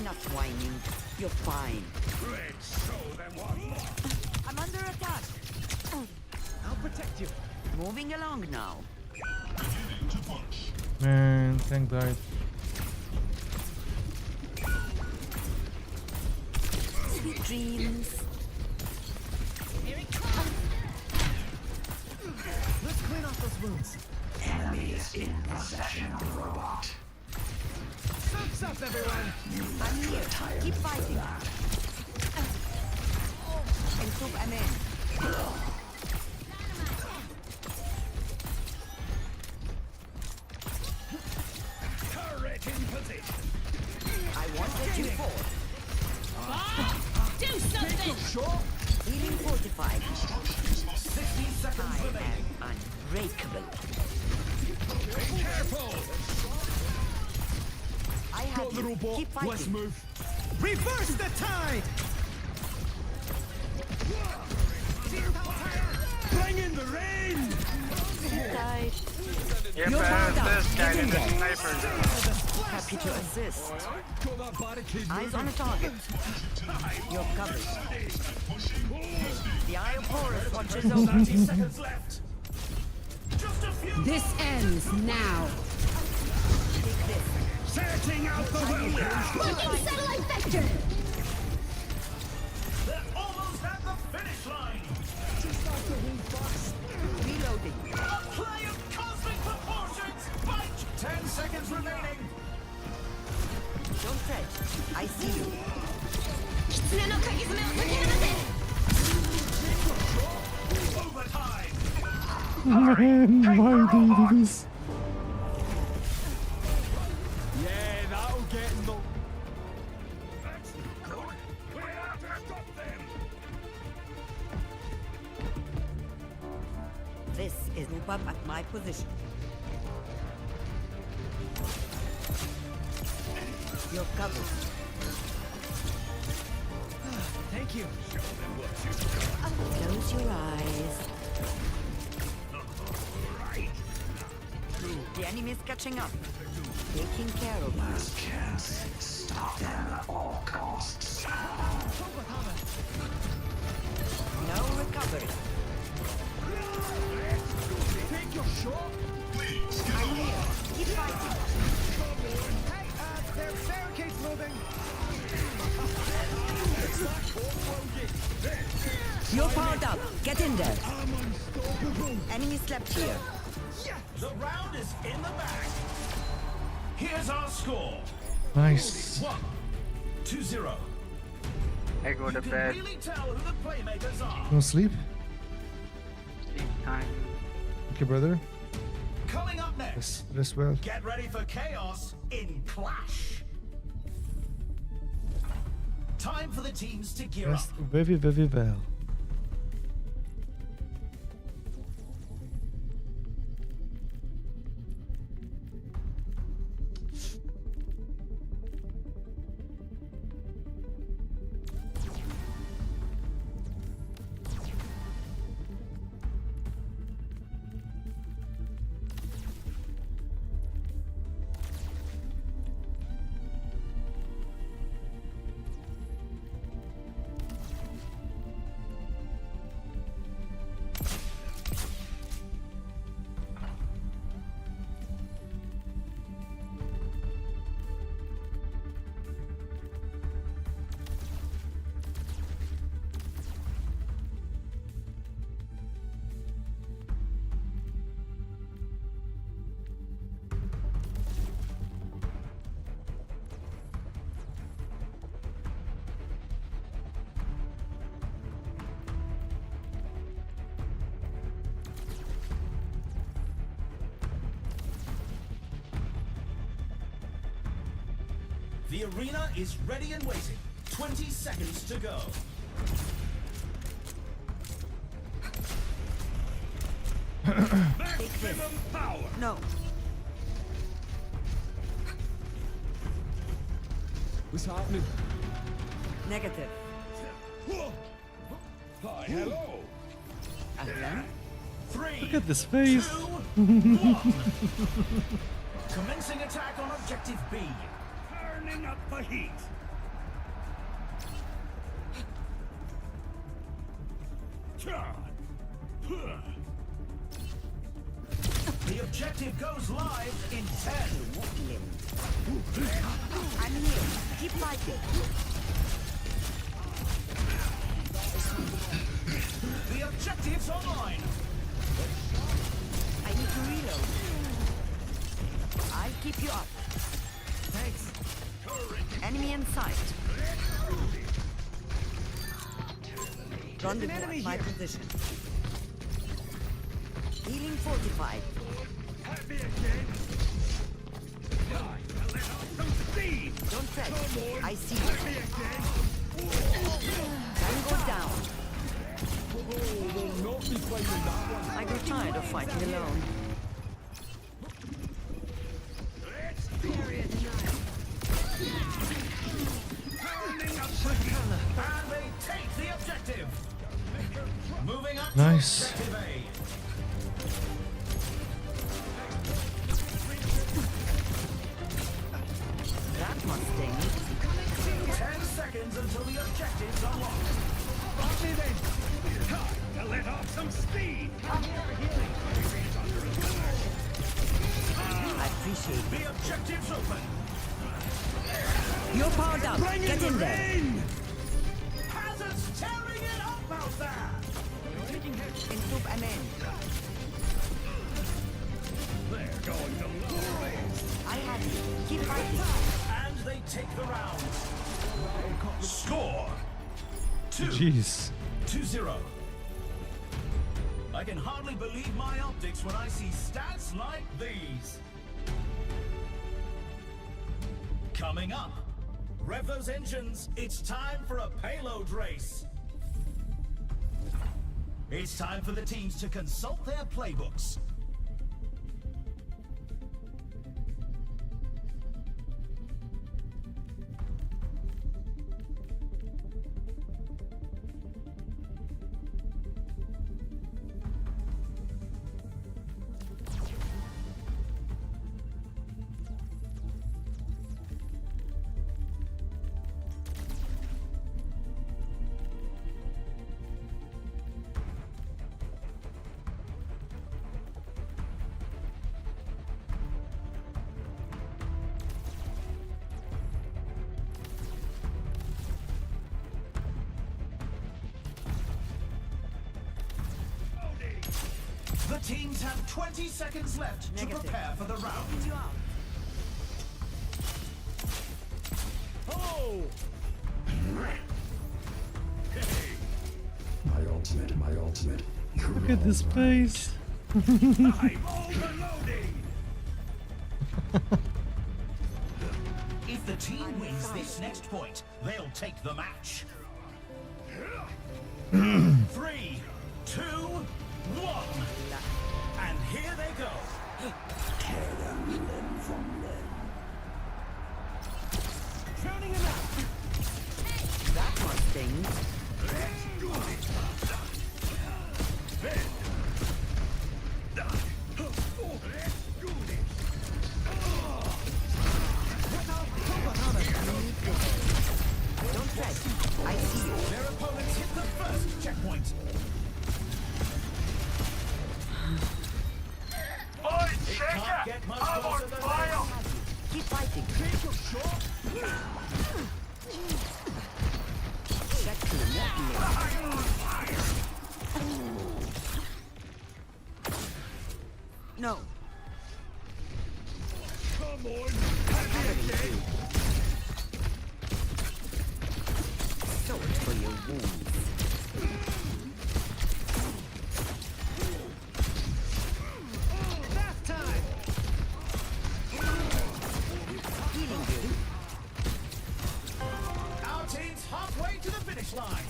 Enough whining. You're fine. I'm under attack. I'll protect you. Moving along now. Man, tank died. Sweet dreams. Let's clean off those wounds. Surf's up, everyone. I'm here. Keep fighting. And soup I'm in. Turret in position. I won't let you fall. Do something! Healing fortified. 60 seconds I remaining. am unbreakable. Be careful. I have you. Keep fighting. move. Reverse the tide! Bring in the rain. Died. You're You're better powered than up. this guy Get in than the there. sniper. Happy to assist. Eyes on a target. You're covered. The Eye of Horus watches over. 30 seconds left. Just a few. This ends now. this. Setting out the wilderness. Launching satellite vector! They're almost at the finish line. Reloading. A play of cosmic proportions. Fight. 10 seconds remaining. Don't fret. I see you. 狐の鍵爪を解き放て Overtime. Man, why do you do this? Yeah, that'll get them. That's good. We have to stop them. This is move up at my position. You're covered. Thank you. Close your eyes. The enemy is catching up. Taking care of you. Stop them at all costs. No recovery. Take your shot. I'm here. Keep fighting. Hey, their barricade's moving. You're powered up. Get in there. Enemy slept here. The round is in the bag. Here's our score. Nice. 1-0. I go to You can bed. really tell who the playmakers are. No sleep? Sleep time. Okay, brother. Coming up next, Rest well. get ready for chaos in Clash. Time for the teams to gear Rest up. very, very well. The arena is ready and waiting. 20 seconds to go. Maximum power. No. What's happening? Negative. Hi, hello. Ahlan. 3. Look at this face. 2, 1. Commencing attack on objective B. Turning up the heat. The objective goes live in 10. I'm here. Keep fighting. The objective's online. I need to reload. I'll keep you up. Thanks. Enemy in sight. Rendezvous at my position. Healing fortified. Don't fret. I see you. Tango down. I grew tired of fighting alone. And they take the objective. Moving up Nice. to objective A. That must sting. 10 seconds until the objectives are locked. Rocky then. Time to let off some speed. I I appreciate it. The objective's open. You're powered up. Get in there. Hazard's tearing it up out there. Into an end. They're going to love this. I have you. Keep fighting. And they take the round. Score 2-0. Jeez. I can hardly believe my optics when I see stats like these. Coming up, rev those engines. It's time for a payload race. It's time for the teams to consult their playbooks. The teams have 20 seconds left to prepare for the round. Oh! My ultimate. Look at this face. I'm overloading! If the team wins this next point, they'll take the match. 3, 2, 1. And here they go. Drowning him out. That one stings. Don't fret. I see you. Their opponents hit the first checkpoint. It can't get much closer than this. Keep fighting. Check to the No. Come on. So it's for your wounds. Bath time. Healing you. Our team's halfway to the finish line.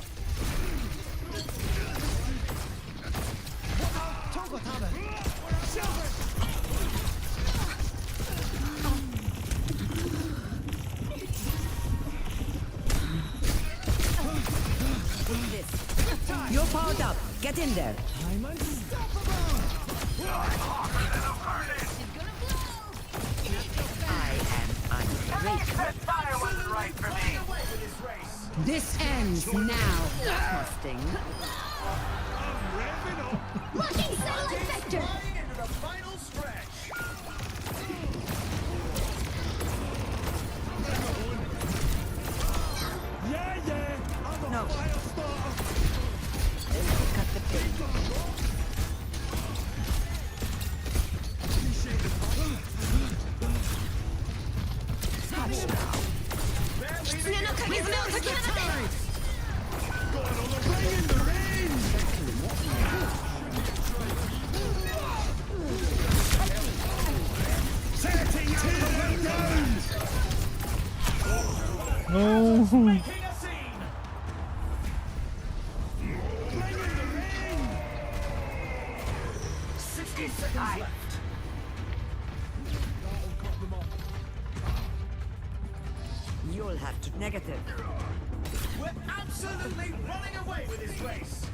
This. You're powered up. Get in there. I'm unstoppable. I am ungrateful. Fire wasn't right for me. Away with this race. This ends now. That must sting. Locking satellite vector! Flying into the final stretch. Yeah. I'm a No. fire starter. Cut the pain. No. Making a scene. 60 seconds left. You'll have to negative. We're absolutely running away with this race.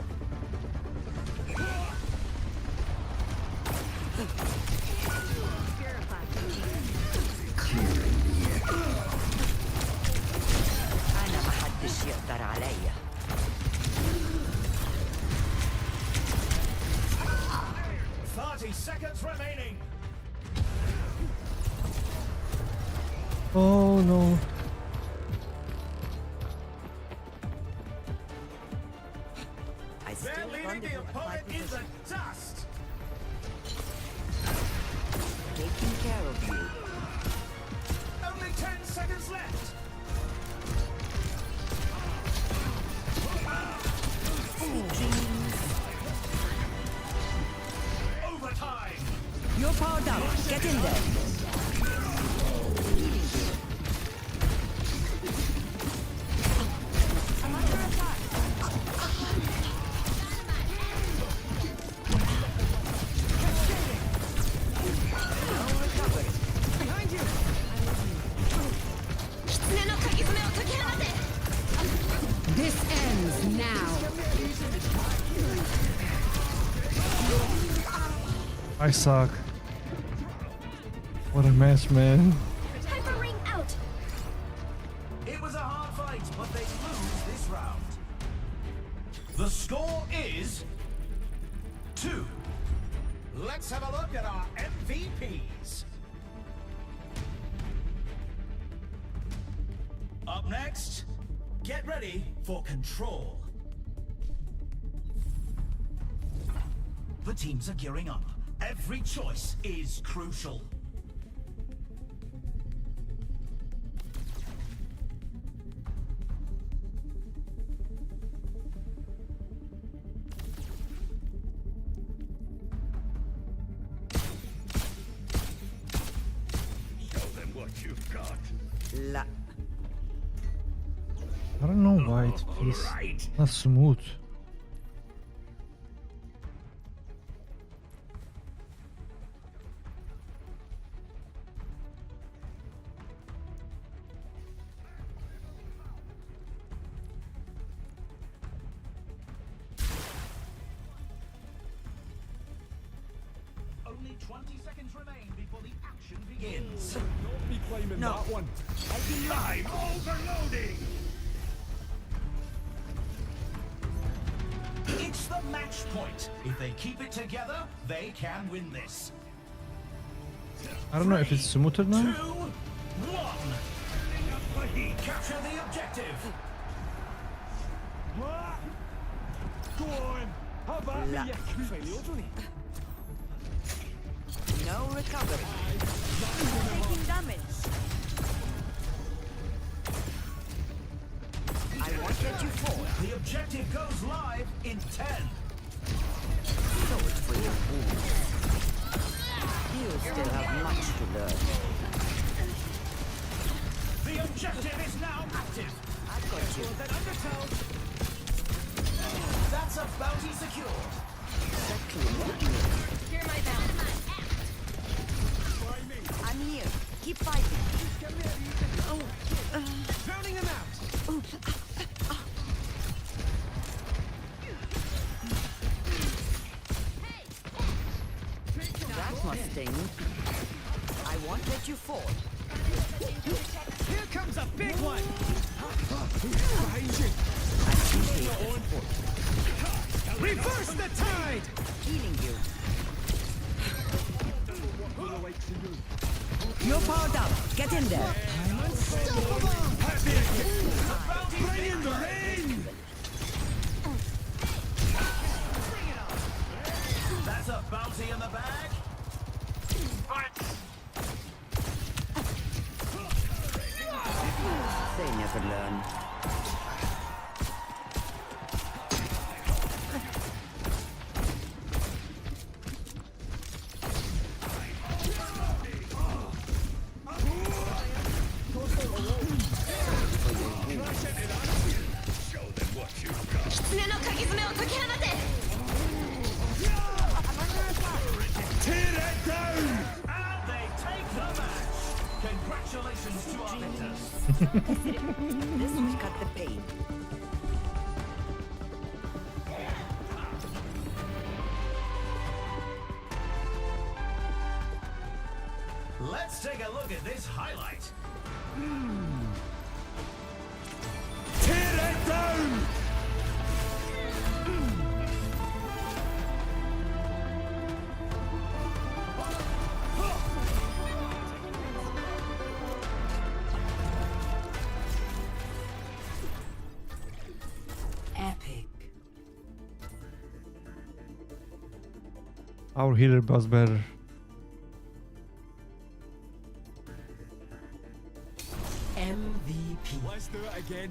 أنا ما حدش يقدر عليا. 30 seconds remaining. Oh no. I still They're leaving the rendezvous at my opponent in the position. dust. Taking care of you. Only 10 seconds left. Sweet dreams. Overtime. You're powered up. Get in there. I'm under attack. No recovery. Behind you. This ends now. I suck. What a match, man. Time for ring out. It was a hard fight, but they lose this round. The score is 2. Let's have a look at our MVPs. Up next, get ready for Control. The teams are gearing up. Every choice is crucial. Show them what you've got. La. I don't know why it feels Right. not smooth. Only 20 seconds remain before the action begins. Be claiming No. that one. Helping you. I'm overloading. It's the match point. If they keep it together, they can win this. I don't know if it's smoother 2, now. 1. Capture the objective. Go on. How about La. you failure? No recovery. Taking damage. I won't let you fall. The objective goes live in 10. So it's for your wounds. You still have much to learn. The objective is now active. I've got you. That's a bounty secured. Exactly what you need. Hear my bounce. I'm here. Keep fighting. Drowning him out. That must sting. I won't let you fall. Here comes a big one. I appreciate the support. Reverse the tide. Healing you. You're powered up. Get in there. Bring in the rain. That's a bounty in the bag. They never learn. Show them what you've got. 狐の鍵爪を解き放て Tear it down. And they take the match. Congratulations to our victors. This will cut the pain. Let's take a look at this highlight. Tear it down. Our healer was better. MVP. Let's do it again.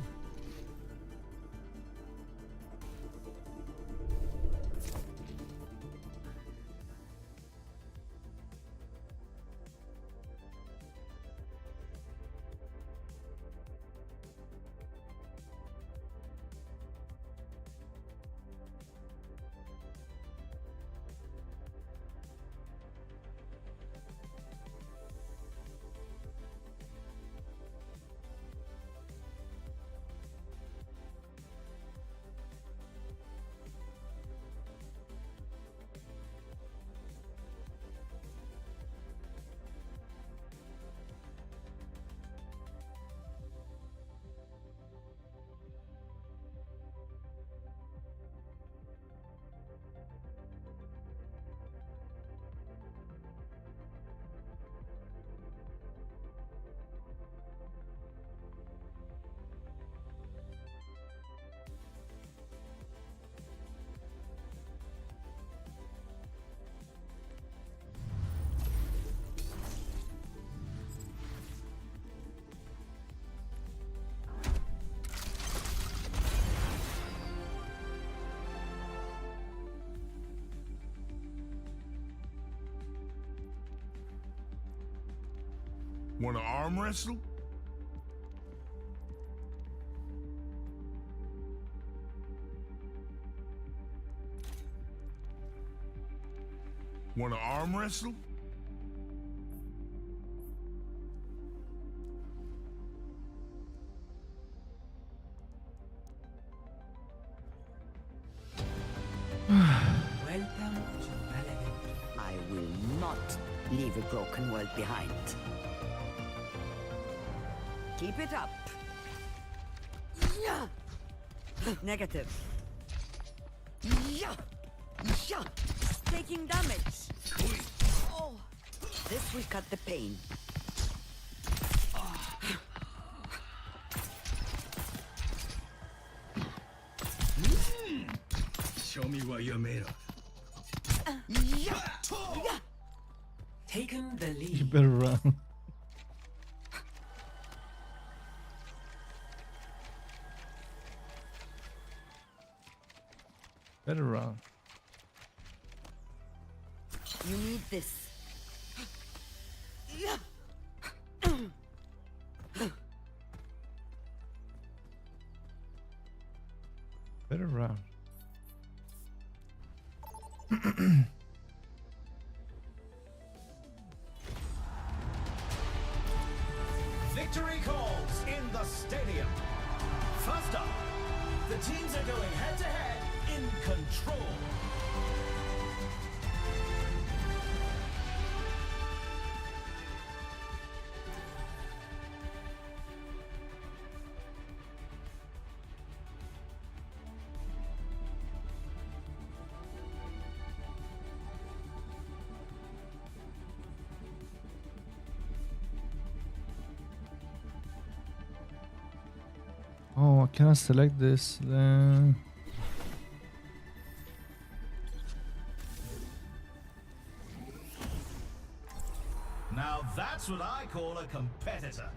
Wanna arm wrestle? Wanna arm wrestle? Welcome to Valorant. I will not leave a broken world behind. Keep it up. Yeah. Negative. Yeah. Yeah. Taking damage. Oh. This will cut the pain. Show me what you're made of. Yeah. Yeah. Taken the You lead. better run. Better run. You need this. Yeah. Better run. Victory calls in the stadium. First up, the teams are going head to head in control. Oh, I cannot select this then. Now that's what I call a competitor.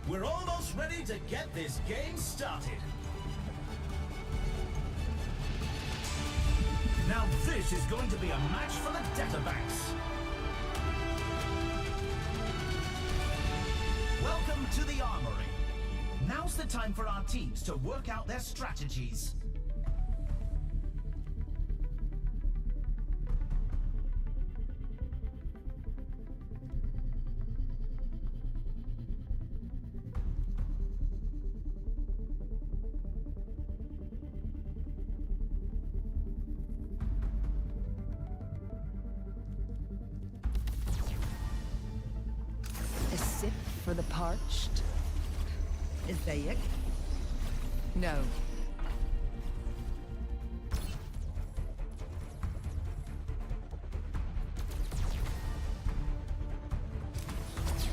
We're almost ready to get this game started. Now this is going to be a match for the data banks. Welcome to the Armory. Now's the time for our teams to work out their strategies. A sip for the parched? ازيك؟ No.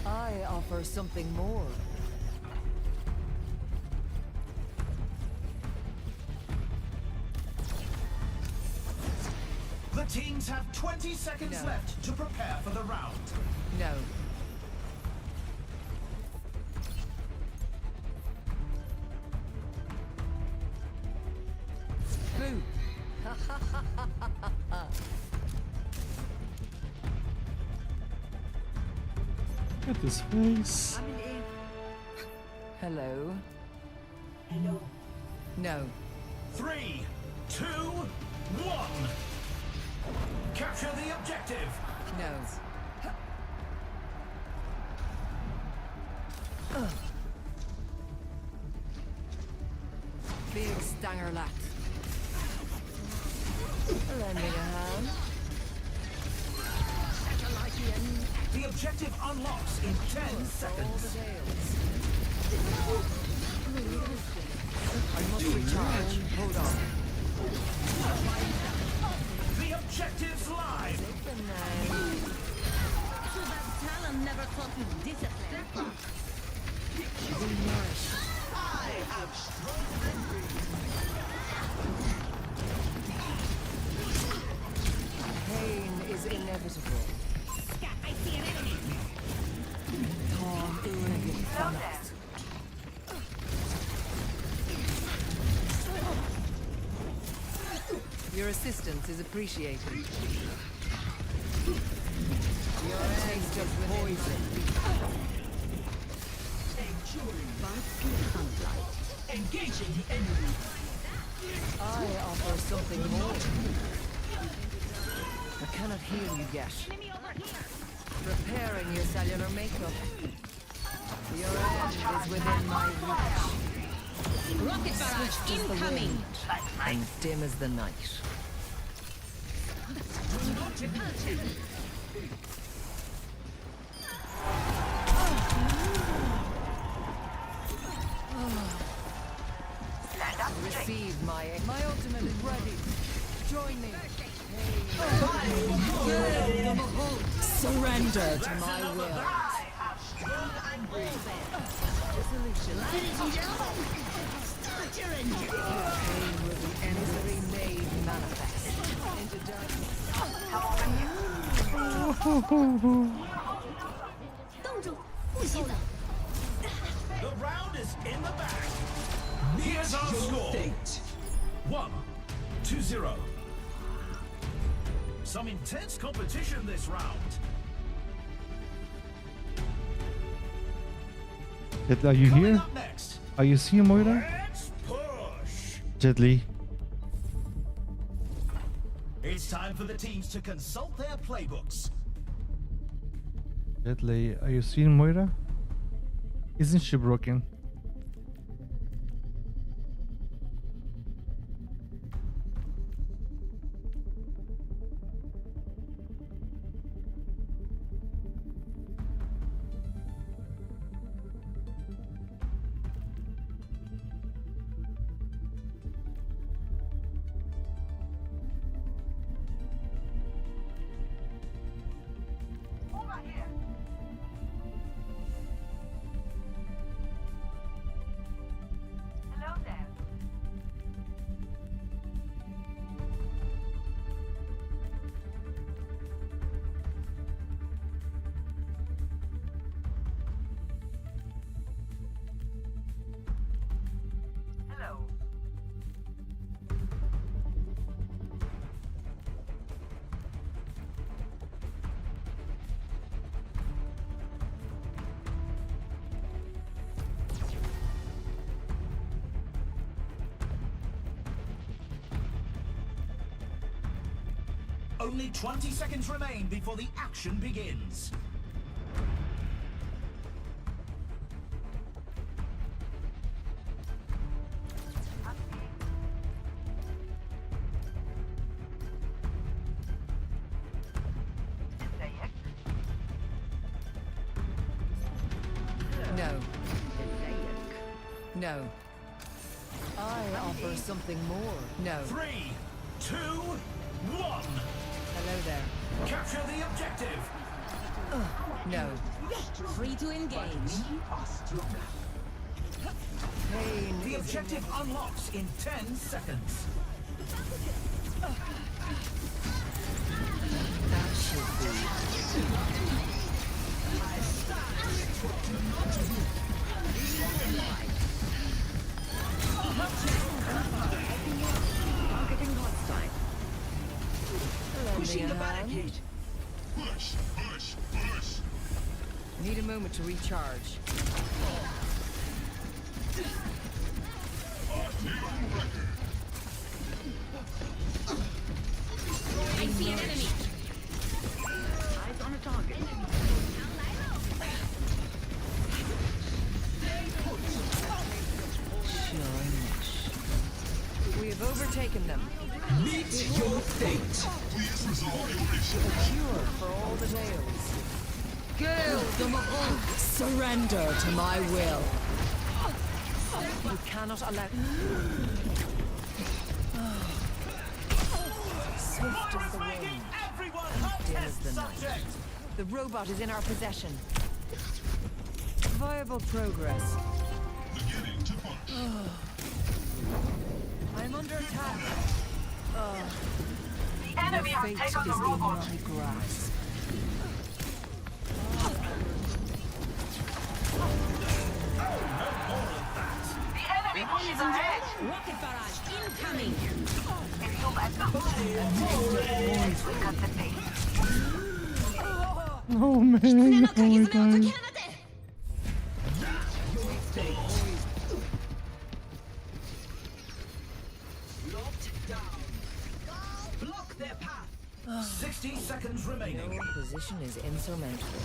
I offer something more. teams have 20 seconds No. left to prepare for the round. No. Boo. Look at his face. Hello. Hello. No. 3, 2, 1. Capture the objective. No. Big stanger lat. Lend me a hand. The objective unlocks in 10 seconds. I must recharge. Hold on. The objective's live. So that Talon never taught you discipline. Pain is inevitable. I see an enemy. Tom Illigan Thomas. Your assistance is appreciated. Your taste of poison. Engaging the enemy. I offer something more. I cannot heal you yet. Enemy over here. Preparing your cellular makeup. Your end is within my reach. Rocket barrage incoming. And dim as the night. Receive my ultimate is ready. Join me. Surrender to my will. Pain will be endlessly made manifest. Into darkness. The round is in the bag. Here's our score. 1-0. Some intense competition this round. Jet, are you Coming here? up next, Are you seeing Moira? let's push. Jet Li. It's time for the teams to consult their playbooks. Jet Li, are you seeing Moira? Isn't she broken? Only 20 seconds remain before the action begins. No. No. I offer something more. No. 3, 2, 1. Hello there. Capture the objective. No. Free to engage. Pain The is objective unlocks in 10 seconds. Targeting hostile. Pushing the Lending a hand. barricade. Push, push, push. Need a moment to recharge. I see an enemy. Eyes on a target. We have overtaken them. Meet your fate. Please resolve your issue. A cure for all the tales. Surrender to my will. You cannot allow. Swift as the wind, Everyone, dim as the night. The robot is in our possession. Viable progress. Beginning to push. I'm under attack. The enemy has Fate taken is the in robot. my grasp. The enemy pushes ahead. Rocket barrage incoming. If you let them, we cut the pace. Oh man, oh my god. Locked down. Block their path. 60 seconds remaining. Your position is insurmountable.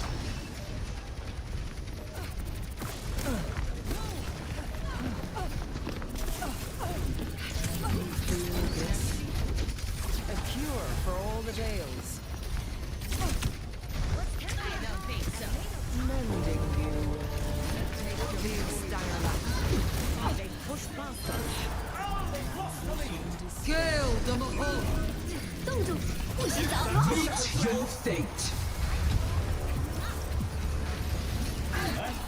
A cure for all the tales. Don't think so. Mending you. Clear Styler. They push past us. Scale them all. 冻住，不许走！ Meet your fate.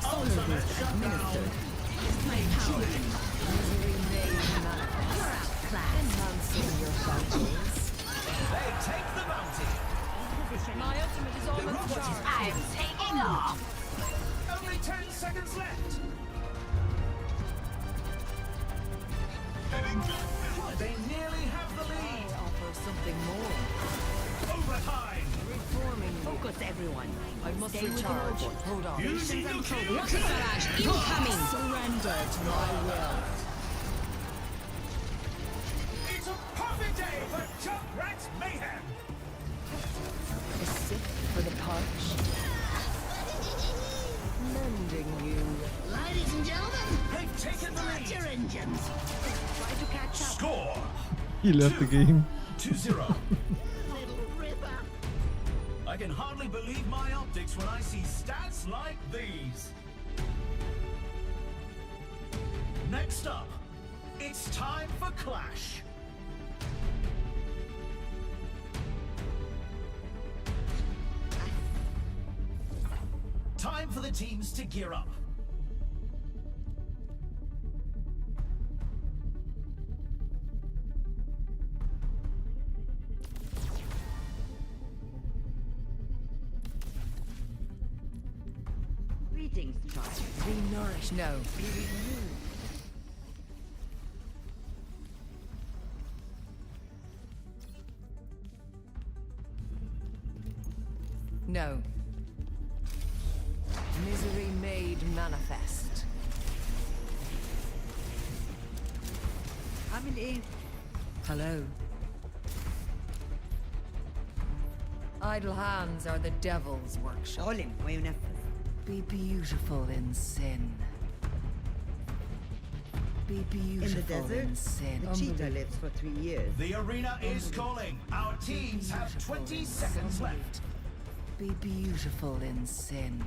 Ultimate shutdown. Misery made manifest. Enhancing your battles. They take the bounty. My ultimate is almost charged. I'm taking off. Only 10 seconds left. Heading back now. They nearly have the lead. I offer something more. Overtime. Reforming you. Focus, everyone. I must recharge. Hold on. Using nuclear Rocket barrage incoming. Surrender to my will. It's a perfect day for Jump Rat's mayhem. A sip for the punch. Mending you. Ladies and gentlemen, They've taken the start your lead. engines. Try to catch up. Score He left the game. 2-0. Little ripper. I can hardly believe my optics when I see stats like these. Next up, it's time for Clash. Time for the teams to gear up. Greetings, child. Be nourished. No. Be renewed. No. Misery made manifest. Coming in. Hello. Idle hands are the devil's workshop. Be beautiful in sin. Be beautiful in sin. The cheetah lives for 3 years. The arena is calling. Our teams have 20 seconds left. Be beautiful in sin.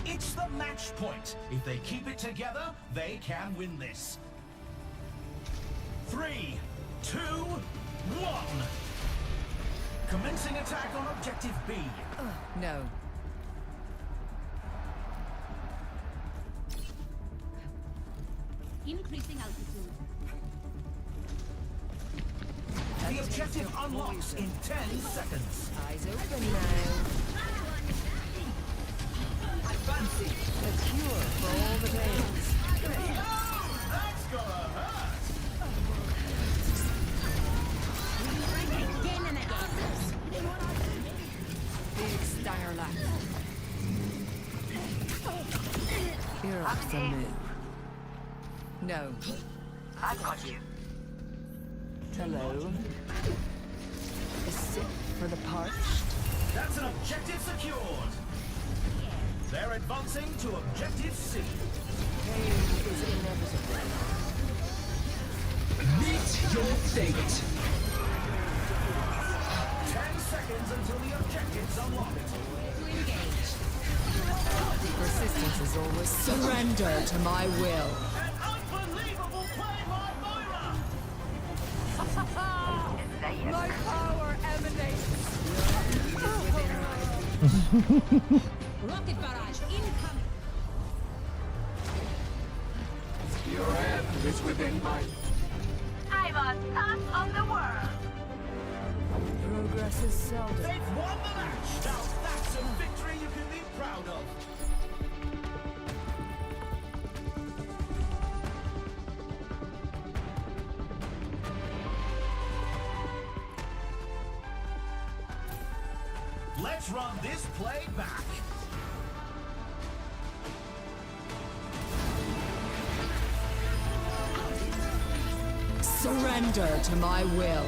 It's the match point. If they keep it together, they can win this. 3, 2, 1. Commencing attack on objective B. No. Increasing altitude. The objective unlocks in 10 seconds. Eyes open now. Advancing. A cure for all the pains. That's gonna hurt. Again and again. Big stinger lap. You're off the move. No. I've got you. Hello. A sip for the parched. That's an objective secured. They're advancing to objective C. Pain is inevitable. Meet your fate. 10 seconds until the objectives unlocked. To engage. Persistence is always surrender to my will. An unbelievable play by Moira! My power emanates. Within my Rocket barrage incoming. Your end is within my... I'm on top of the world. progress is seldom. They've won the match! Now that's a victory you can be proud of. Let's run this play back. Surrender to my will.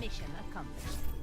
Mission accomplished.